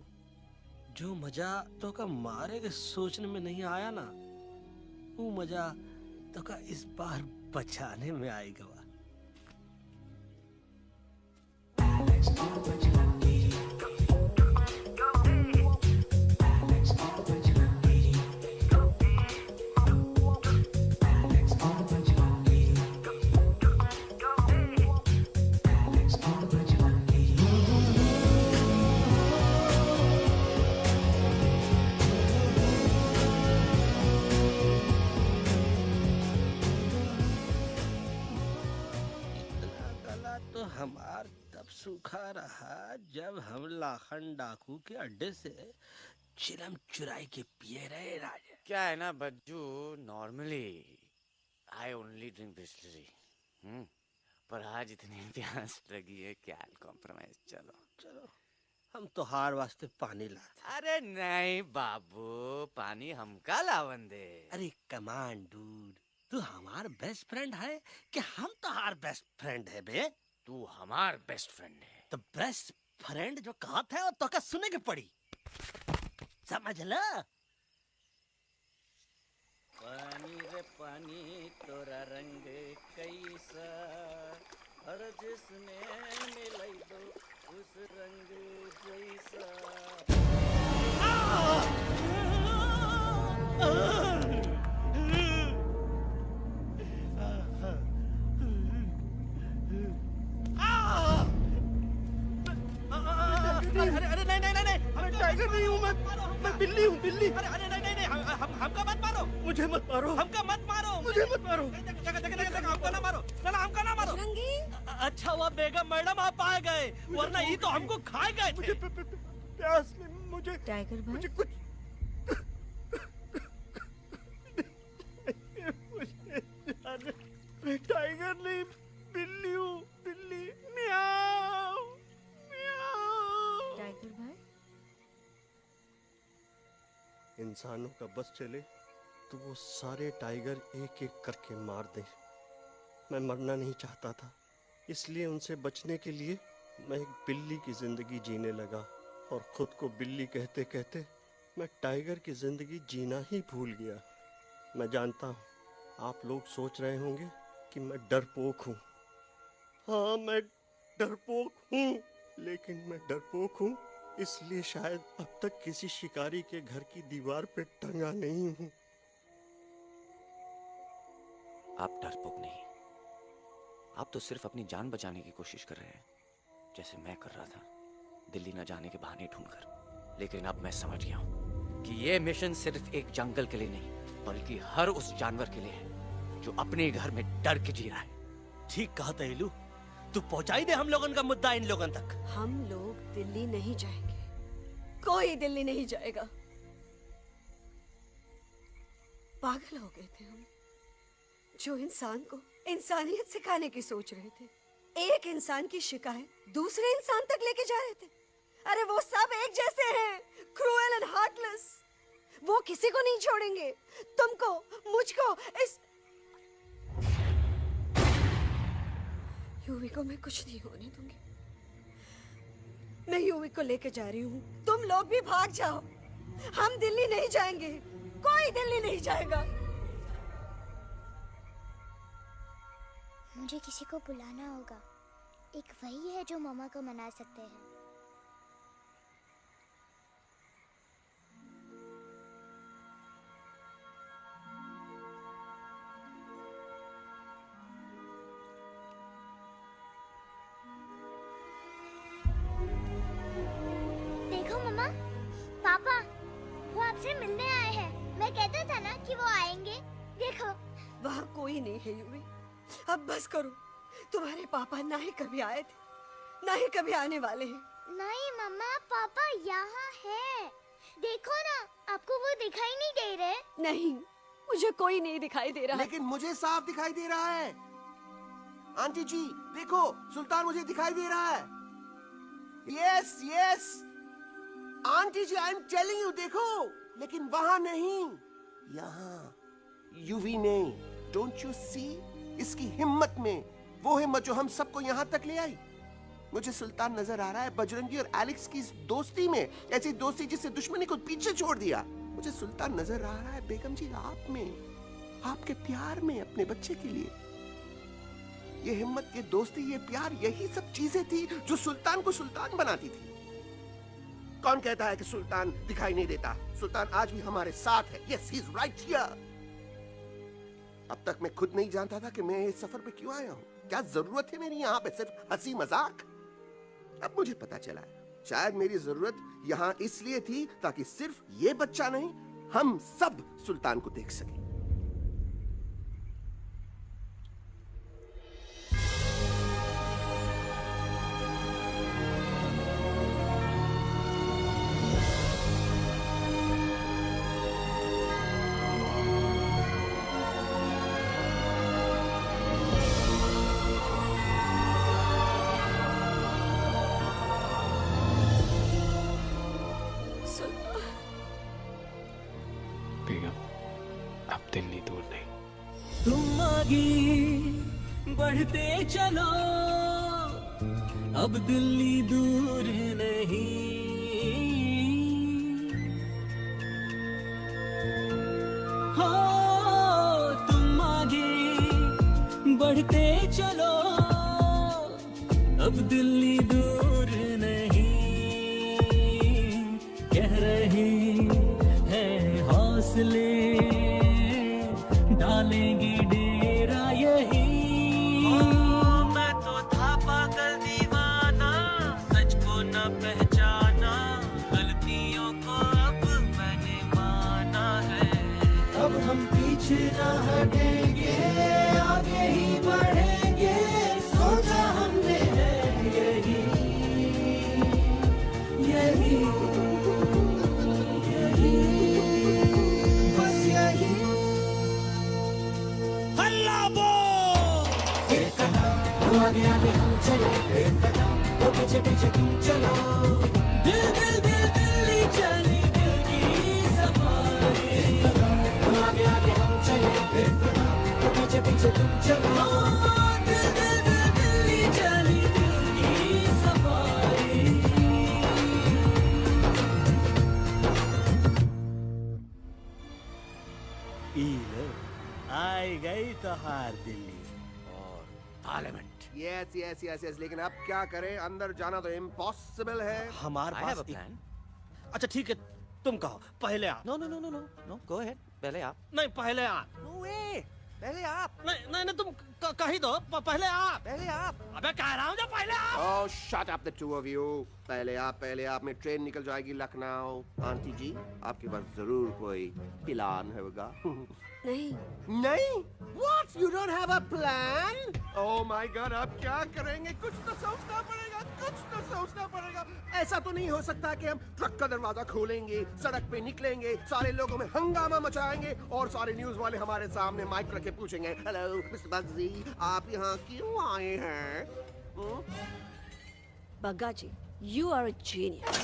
जो मजा तो का मारे के सोचने में नहीं आया ना, वो मजा तो का इस बार बचाने में आएगा। हमार तब सूखा रहा जब हम लाखन डाकू के अड्डे से चिलम चुराई के पिए रहे राजा। क्या है ना Bajju, normally I only drink Bisleri, पर आज इतनी प्यास लगी है क्या कॉम्प्रोमाइज। चलो हम तो हार वास्ते पानी लाते। अरे नहीं बाबू, पानी हमका लावन दे। अरे कमान डूड, तू हमार बेस्ट फ्रेंड है कि हम तो हार बेस्ट फ्रेंड है बे? तू हमार बेस्ट फ्रेंड है। तो बेस्ट फ्रेंड जो कहत है वो तो का सुने के पड़ी, समझ ला। पानी रे पानी तोरा रंग कैसा, हर जिसने मिलाई दो उस रंग जैसा। अरे नहीं, मैं टाइगर नहीं हूँ, मैं बिल्ली हूँ, बिल्ली। अरे नहीं, हमका मत मारो, मुझे मत मारो, हमका मत मारो, मुझे मत मारो, हमका ना मारो, ना हमका ना मारो। अच्छा हुआ बेगम मैडम आप आ गए, वरना ये तो हमको खा गए। मुझे प्यास नहीं, मुझे टाइगर भाई, मुझे कुछ मैं टाइगर नहीं, बिल्ली हूँ, बिल्ली। म्याऊ म्याऊ। टाइगर भाई, इंसानों का बस चले तो वो सारे टाइगर एक एक करके मार दें। मैं मरना नहीं चाहता था, इसलिए उनसे बचने के लिए मैं एक बिल्ली की जिंदगी जीने लगा और खुद को बिल्ली कहते कहते मैं टाइगर की जिंदगी जीना ही भूल गया। मैं जानता हूँ आप लोग सोच रहे होंगे कि मैं डरपोक हूँ। हाँ, मैं डरपोक हूँ, लेकिन मैं डरपोक हूँ इसलिए शायद अब तक किसी शिकारी के घर की दीवार पे टंगा नहीं हूँ। आप डरपोक नहीं, आप तो सिर्फ अपनी जान बचाने की कोशिश कर रहे हैं, जैसे मैं कर रहा था दिल्ली न जाने के बहाने ढूंढकर। लेकिन अब मैं समझ गया हूँ कि ये मिशन सिर्फ एक जंगल के लिए नहीं, बल्कि हर उस जानवर के लिए है जो अपने घर में डर के जी रहा है। ठीक कहा तहेलू, तू पहुंचाई दे हम लोगन का मुद्दा इन लोगन तक। हम लोग दिल्ली नहीं जाएंगे, कोई दिल्ली नहीं जाएगा। पागल हो गए थे हम, जो इंसान को इंसानियत सिखाने की सोच रहे थे। एक इंसान की शिकायत दूसरे इंसान तक लेके जा रहे थे। अरे वो सब एक जैसे हैं, क्रूएल एंड हार्टलेस। वो किसी को नहीं छोड़ेंगे, तुमको, मुझको, इस यूवी को मैं कुछ नहीं होने दूंगी। मैं यूवी को लेके जा रही हूँ, तुम लोग भी भाग जाओ। हम दिल्ली नहीं जाएंगे, कोई दिल्ली नहीं जाएगा। मुझे किसी को बुलाना होगा। एक वही है जो मम्मा को मना सकते हैं। देखो मम्मा, पापा वो आपसे मिलने आए हैं। मैं कहता था ना कि वो आएंगे। देखो वहाँ कोई नहीं है यूवी, अब बस करो। तुम्हारे पापा ना ही कभी आए थे, ना ही कभी आने वाले हैं। नहीं मम्मा, पापा यहाँ है। देखो ना, आपको वो दिखाई नहीं दे रहे? नहीं, मुझे कोई नहीं दिखाई दे रहा। लेकिन मुझे साफ दिखाई दे रहा है। आंटी जी देखो, सुल्तान मुझे दिखाई दे रहा है। Yes yes aunty ji, I am telling you, देखो। लेकिन वहां नहीं, यहाँ यूवी ने। Don't you see? इसकी हिम्मत में, वो हिम्मत जो हम सबको यहाँ तक ले आई। मुझे सुल्तान नजर आ रहा है बजरंगी और एलेक्स की इस दोस्ती में, ऐसी दोस्ती जिससे दुश्मनी को पीछे छोड़ दिया। मुझे सुल्तान नजर आ रहा है बेगम जी आप में, आपके प्यार में अपने बच्चे के लिए। ये हिम्मत, ये दोस्ती, ये प्यार, यही सब चीजें थी जो सुल्तान को सुल्तान बनाती थी। कौन कहता है कि सुल्तान दिखाई नहीं देता? सुल्तान आज भी हमारे साथ है। Yes, he is right here. अब तक मैं खुद नहीं जानता था कि मैं इस सफर पे क्यों आया हूँ। क्या जरूरत है मेरी यहाँ पे सिर्फ हंसी मजाक? अब मुझे पता चला है, शायद मेरी जरूरत यहाँ इसलिए थी ताकि सिर्फ ये बच्चा नहीं, हम सब सुल्तान को देख सकें। बेगम, अब दिल्ली दूर नहीं। तुम आगे बढ़ते चलो, अब दिल्ली दूर नहीं। हो तुम आगे बढ़ते चलो, अब दिल्ली दूर नहीं। कह रहे हैं हौसले, डालेंगे डेरा यही। मैं तो था पागल दीवाना, सच को न पहचाना, गलतियों को अब मैंने माना है। अब हम पीछे न हटेंगे, आगे ही बढ़ेंगे, सोचा हमने है यही यही यही, बस यही। हल्ला बोल, एक कदम आगे आगे हम चले, एक कदम तो पीछे पीछे तुम चलो। दिल दिल दिल दिल्ली चली, दिल की सफारी। एक कदम आगे आगे हम चले, एक कदम तो पीछे पीछे तुम चलो। दिल दिल दिल दिल्ली चली, दिल की सफारी। आई गई तो हार दिल्ली और parliament. Yes yes yes yes, लेकिन अब क्या करें? अंदर जाना तो इम्पॉसिबल है। हमारे I have pass a plan. अच्छा ठीक है, तुम कहो, पहले आप। No no no no no no, go ahead. पहले आप। नहीं, पहले आप। No way. पहले आप। नहीं नहीं नहीं, तुम कही दो, पहले आप। पहले आप। अबे कह रहा हूँ जो पहले आप। Oh, shut up the two of you. पहले आप में ट्रेन निकल जाएगी लखनऊ। आंटी जी, आपके पास जरूर कोई प्लान होगा। नहीं नहीं? What? You don't have a plan? Oh my God, अब क्या करेंगे? कुछ तो सोचना पड़ेगा, कुछ तो सोचना पड़ेगा। ऐसा तो नहीं हो सकता कि हम ट्रक का दरवाजा खोलेंगे, सड़क पे निकलेंगे, सारे लोगों में हंगामा मचाएंगे और सारे न्यूज वाले हमारे सामने माइक रख के पूछेंगे, हेलो मिस्टर बग्जी, आप यहाँ क्यों आए हैं? बग्गा जी, you are a genius.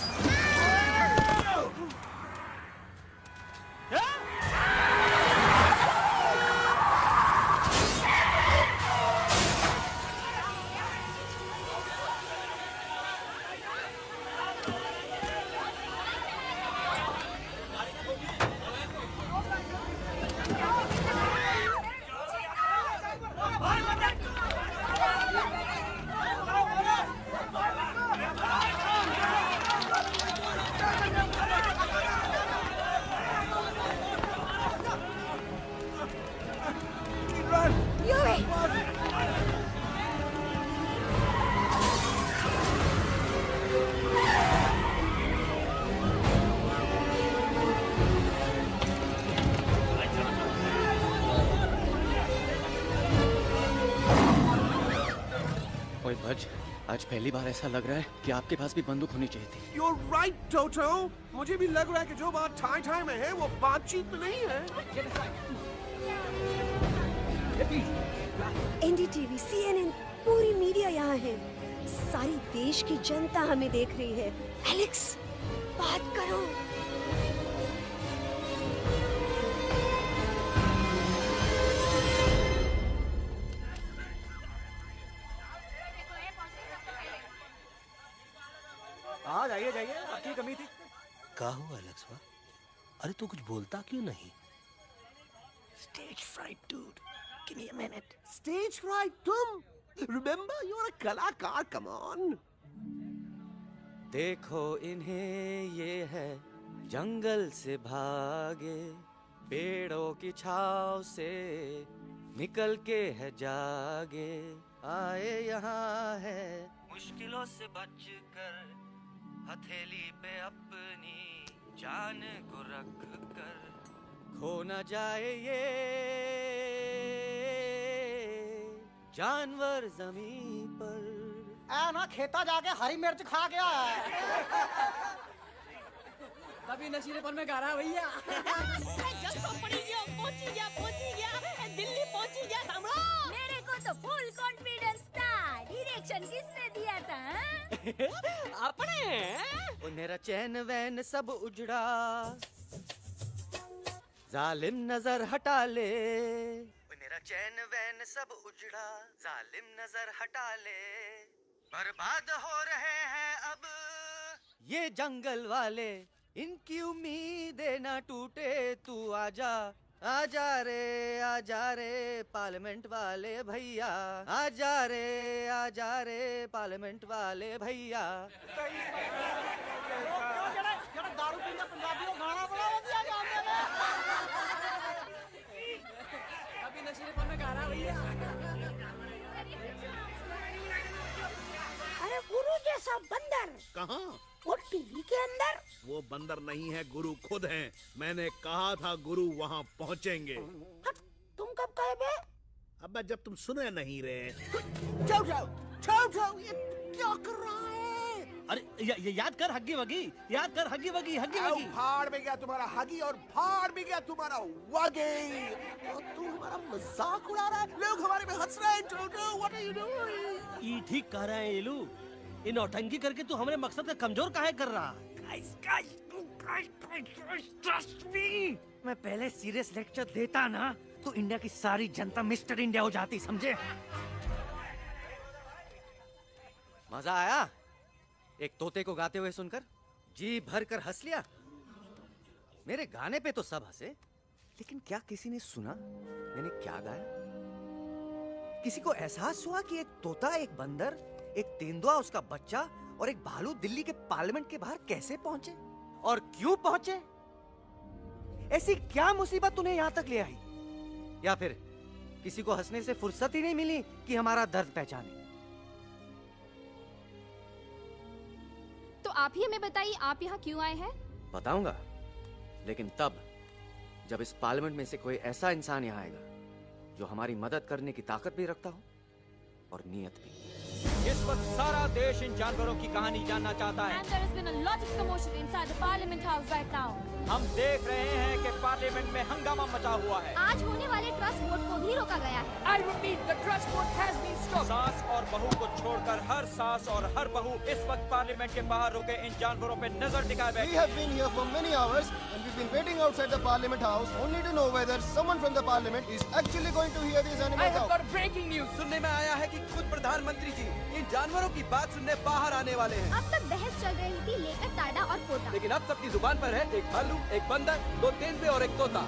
आज पहली बार ऐसा लग रहा है कि आपके पास भी बंदूक होनी चाहिए थी। You're right, Toto. मुझे भी लग रहा है कि जो बात ठाई ठाई में है वो बातचीत में नहीं है। एनडीटीवी, CNN, पूरी मीडिया यहाँ है। सारी देश की जनता हमें देख रही है। एलेक्स, बात करो। हाँ जाइए जाइए, आपकी कमी थी। क्या हुआ एलेक्स? अरे तू कुछ बोलता क्यों नहीं? Stage fright, dude. Give me a minute. Stage fright, तुम? Remember, you're a कलाकार. Come on. देखो इन्हें, ये है जंगल से भागे, पेड़ों की छाव से निकल के है जागे, आए यहाँ है मुश्किलों से बचकर, हथेली पे अपनी जान को रख कर, खो न जाए ये जानवर जमीन पर। ना खेता जाके हरी मिर्च खा गया है। कभी नशीलेपन में गा रहा है भैया। दिल्ली पहुंची गया सम्राट। मेरे को तो फुल कॉन्फिडेंस था। डायरेक्शन किसने दिया था? अपने। वो मेरा चैन वैन सब उजड़ा, जालिम नजर हटा ले। वो मेरा चैन वैन सब उजड़ा, जालिम नजर हटा ले। बर्बाद हो रहे हैं अब ये जंगल वाले, इनकी उम्मीदें ना टूटे, तू आजा आजा रे पार्लियामेंट वाले भैया, आजा रे पार्लियामेंट वाले भैया। दारू पीने पंजाबियों गाना बड़ा दिया जाने में। कभी नशीलेपन में गा रहा है भैया। अरे गुरु जैसा बंदर कहाँ? वो टीवी के अंदर। वो बंदर नहीं है, गुरु खुद हैं। मैंने कहा था गुरु वहाँ पहुँचेंगे। तुम कब कहे बे? अब जब तुम सुने नहीं रहे। जाओ ये क्या कर रहा है? अरे ये याद कर हग्गी वगी, याद कर हग्गी वगी। फाड़ में गया तुम्हारा हगी और फाड़ में गया तुम्हारा वगी। और तू हमारा मजाक उड़ा रहा है, लोग हमारे में हंस रहे हैं। टोटो, what are you doing? ये ठीक कह रहे हैं ये लोग। इन नौटंकी करके तू हमारे मकसद का कमजोर काहे कर रहा? ट्रस्ट मी, मैं पहले सीरियस लेक्चर देता ना तो इंडिया की सारी जनता मिस्टर इंडिया हो जाती, समझे? मजा आया एक तोते को गाते हुए सुनकर? जी भर कर हंस लिया। मेरे गाने पे तो सब हंसे, लेकिन क्या किसी ने सुना मैंने क्या गाया? किसी को एहसास हुआ कि एक तोता, एक बंदर, एक तेंदुआ, उसका बच्चा और एक भालू दिल्ली के पार्लियामेंट के बाहर कैसे पहुंचे और क्यों पहुंचे? ऐसी क्या मुसीबत उन्हें यहां तक ले आई? या फिर किसी को हंसने से फुर्सत ही नहीं मिली कि हमारा दर्द पहचाने? तो आप ही हमें बताइए, आप यहाँ क्यों आए हैं? बताऊंगा, लेकिन तब जब इस पार्लियामेंट में से कोई ऐसा इंसान यहाँ आएगा जो हमारी मदद करने की ताकत भी रखता हो और नीयत भी। इस वक्त सारा देश इन जानवरों की कहानी जानना चाहता है। And there has been a lot of commotion inside the Parliament House right now. हम देख रहे हैं कि पार्लियामेंट में हंगामा मचा हुआ है। आज होने वाले ट्रस्ट वोट को भी रोका गया है। I repeat, the trust vote has been stopped. सास और बहू को छोड़कर हर सास और हर बहू इस वक्त पार्लियामेंट के बाहर रुके इन जानवरों पे नजर टिकाए बैठे। We have been here for many hours and we've been waiting outside the Parliament House only to know whether someone from the Parliament is actually going to hear these animals out. I have got breaking news. सुनने में आया है कि खुद प्रधानमंत्री जी इन जानवरों की बात सुनने बाहर आने वाले हैं। अब तक बहस चल रही थी लेकर टाडा और पोता, लेकिन अब सबकी जुबान पर है एक भालू, एक बंदर, दो तेंदुए और एक तोता।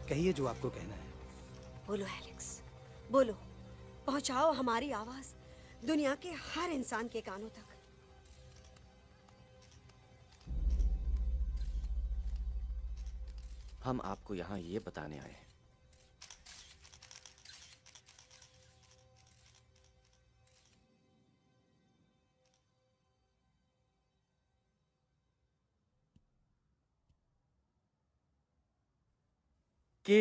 कहिए जो आपको कहना है। बोलो एलेक्स, बोलो। पहुंचाओ हमारी आवाज दुनिया के हर इंसान के कानों तक। हम आपको यहाँ ये बताने आए हैं कि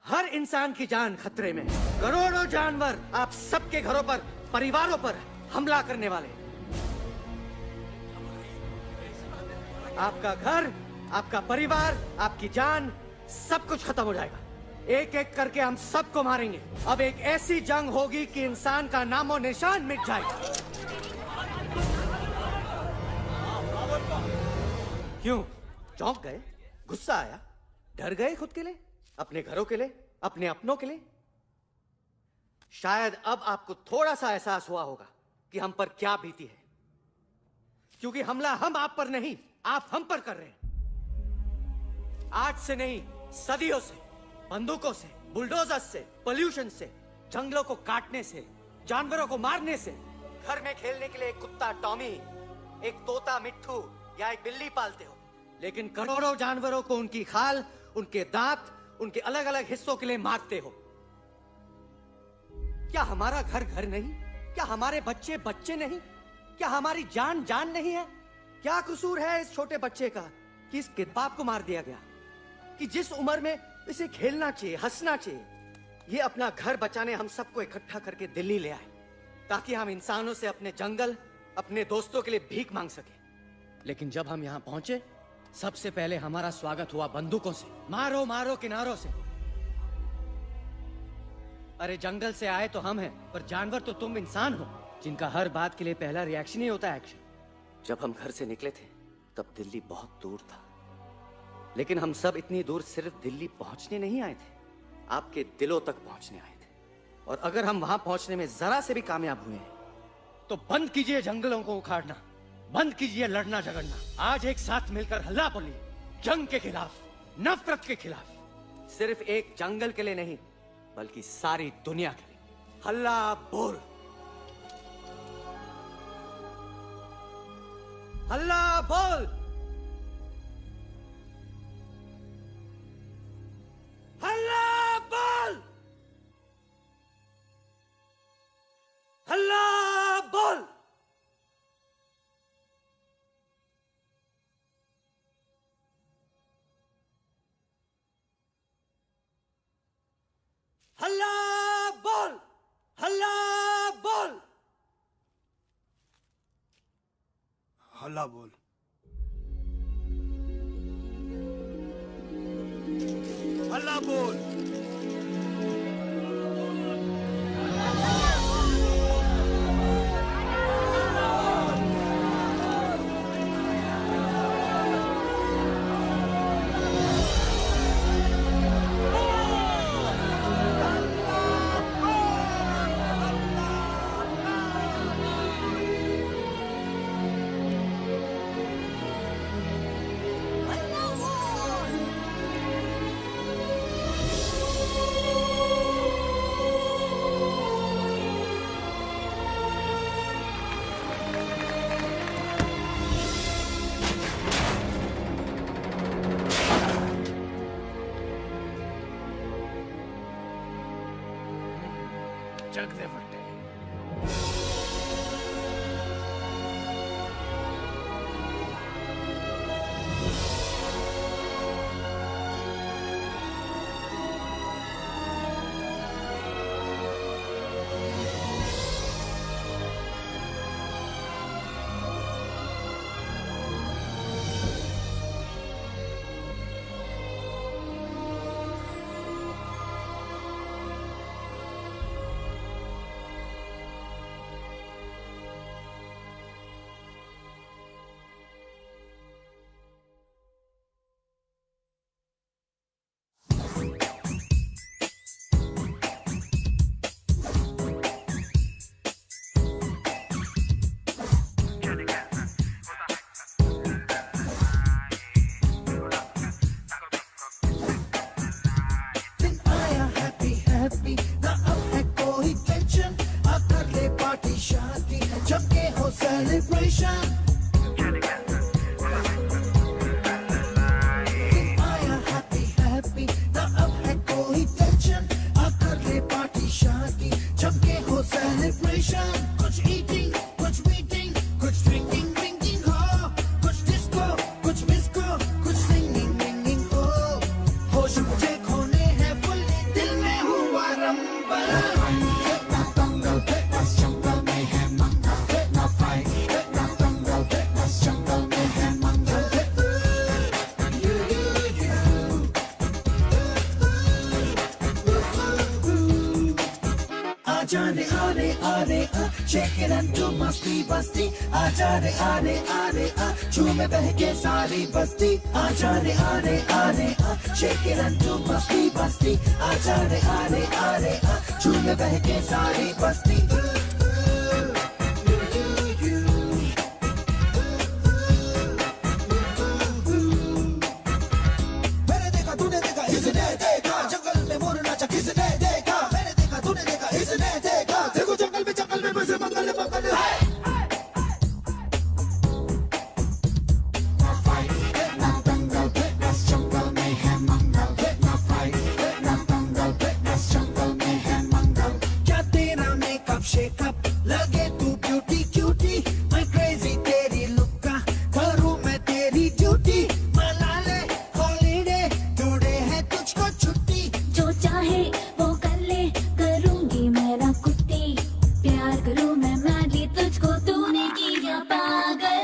हर इंसान की जान खतरे में है। करोड़ों जानवर आप सबके घरों पर, परिवारों पर हमला करने वाले हैं। आपका घर, आपका परिवार, आपकी जान, सब कुछ खत्म हो जाएगा। एक एक करके हम सबको मारेंगे। अब एक ऐसी जंग होगी कि इंसान का नामो निशान मिट जाएगा। क्यों चौंक गए? गुस्सा आया? डर गए खुद के लिए, अपने घरों के लिए, अपने अपनों के लिए? शायद अब आपको थोड़ा सा एहसास हुआ होगा कि हम पर क्या बीती है, क्योंकि हमला हम आप पर नहीं, आप हम पर कर रहे हैं। आज से नहीं, सदियों से, बंदूकों से, बुलडोजर से, पोल्यूशन से, जंगलों को काटने से, जानवरों को मारने से। घर में खेलने के लिए एक कुत्ता टॉमी, एक तोता मिट्ठू या एक बिल्ली पालते हो, लेकिन करोड़ों जानवरों को उनकी खाल, उनके दांत, उनके अलग अलग हिस्सों के लिए मारते हो। क्या हमारा घर घर नहीं? क्या हमारे बच्चे बच्चे नहीं? क्या हमारी जान जान नहीं है? क्या कसूर है इस छोटे बच्चे का कि इसके बाप को मार दिया गया, कि जिस उम्र में इसे खेलना चाहिए, हंसना चाहिए? ये अपना घर बचाने हम सबको इकट्ठा करके दिल्ली ले आए ताकि हम इंसानों से अपने जंगल, अपने दोस्तों के लिए भीख मांग सके। लेकिन जब हम यहाँ पहुंचे, सबसे पहले हमारा स्वागत हुआ बंदूकों से। मारो मारो किनारों से। अरे जंगल से आए तो हम हैं, पर जानवर तो तुम इंसान हो, जिनका हर बात के लिए पहला रिएक्शन ही होता है एक्शन। जब हम घर से निकले थे तब दिल्ली बहुत दूर था, लेकिन हम सब इतनी दूर सिर्फ दिल्ली पहुंचने नहीं आए थे, आपके दिलों तक पहुंचने आए थे। और अगर हम वहां पहुंचने में जरा से भी कामयाब हुए हैं तो बंद कीजिए जंगलों को उखाड़ना, बंद कीजिए लड़ना झगड़ना। आज एक साथ मिलकर हल्ला बोलिए, जंग के खिलाफ, नफरत के खिलाफ। सिर्फ एक जंगल के लिए नहीं, बल्कि सारी दुनिया के लिए। हल्ला बोल, हल्ला बोल, हल्ला बोल, हल्ला बोल। हल्ला बोल, हल्ला बोल, हल्ला बोल। हल्ला बोल। जग दे फटे। कुछ मुझे खोने हैं Shake it and do मस्ती बस्ती आजा रे आरे आरे आ झूमे बहके सारी बस्ती आजा रे आरे आरे आ Shake it and do मस्ती बस्ती आजा रे आरे आरे आ झूमे बहके सारी बस्ती मैंने देखा तूने देखा इसने देखा जंगल में मोर नाचा किसने देखा मैंने देखा तूने देखा इसने देखा देखो जंगल में बसे मंगल मंगल क्या तेरा मेकअप शेकअप लगे तू ब्यूटी क्यूटी मैं क्रेजी तेरी लुक का करूं मैं तेरी ड्यूटी मना ले हॉलीडे टुडे है तुझको छुट्टी जो चाहे वो कर ले करूंगी मैं ना कुत्ती प्यार करूं मैं मैडली तुझको तूने किया पागल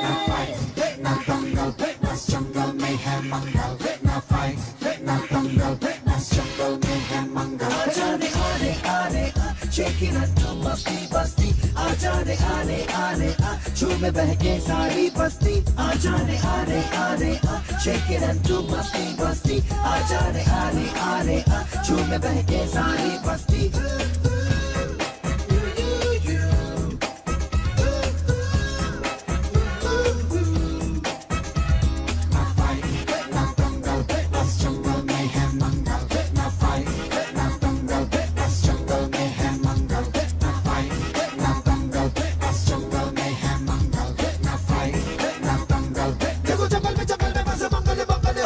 ना दंगल बस जंगल में है मंगल ना फाइट ना दंगल बस जंगल में है मंगल आजा रे आरे आरे आ शेक इट एंड डू मस्ती बस्ती आजा रे आरे आरे आ झूमे बहके सारी बस्ती आजा रे आरे आरे आ शेक इट एंड डू मस्ती बस्ती आजा रे आरे आरे आ झूमे बहके सारी बस्ती देखो जंगल में बसे मंगल मंगल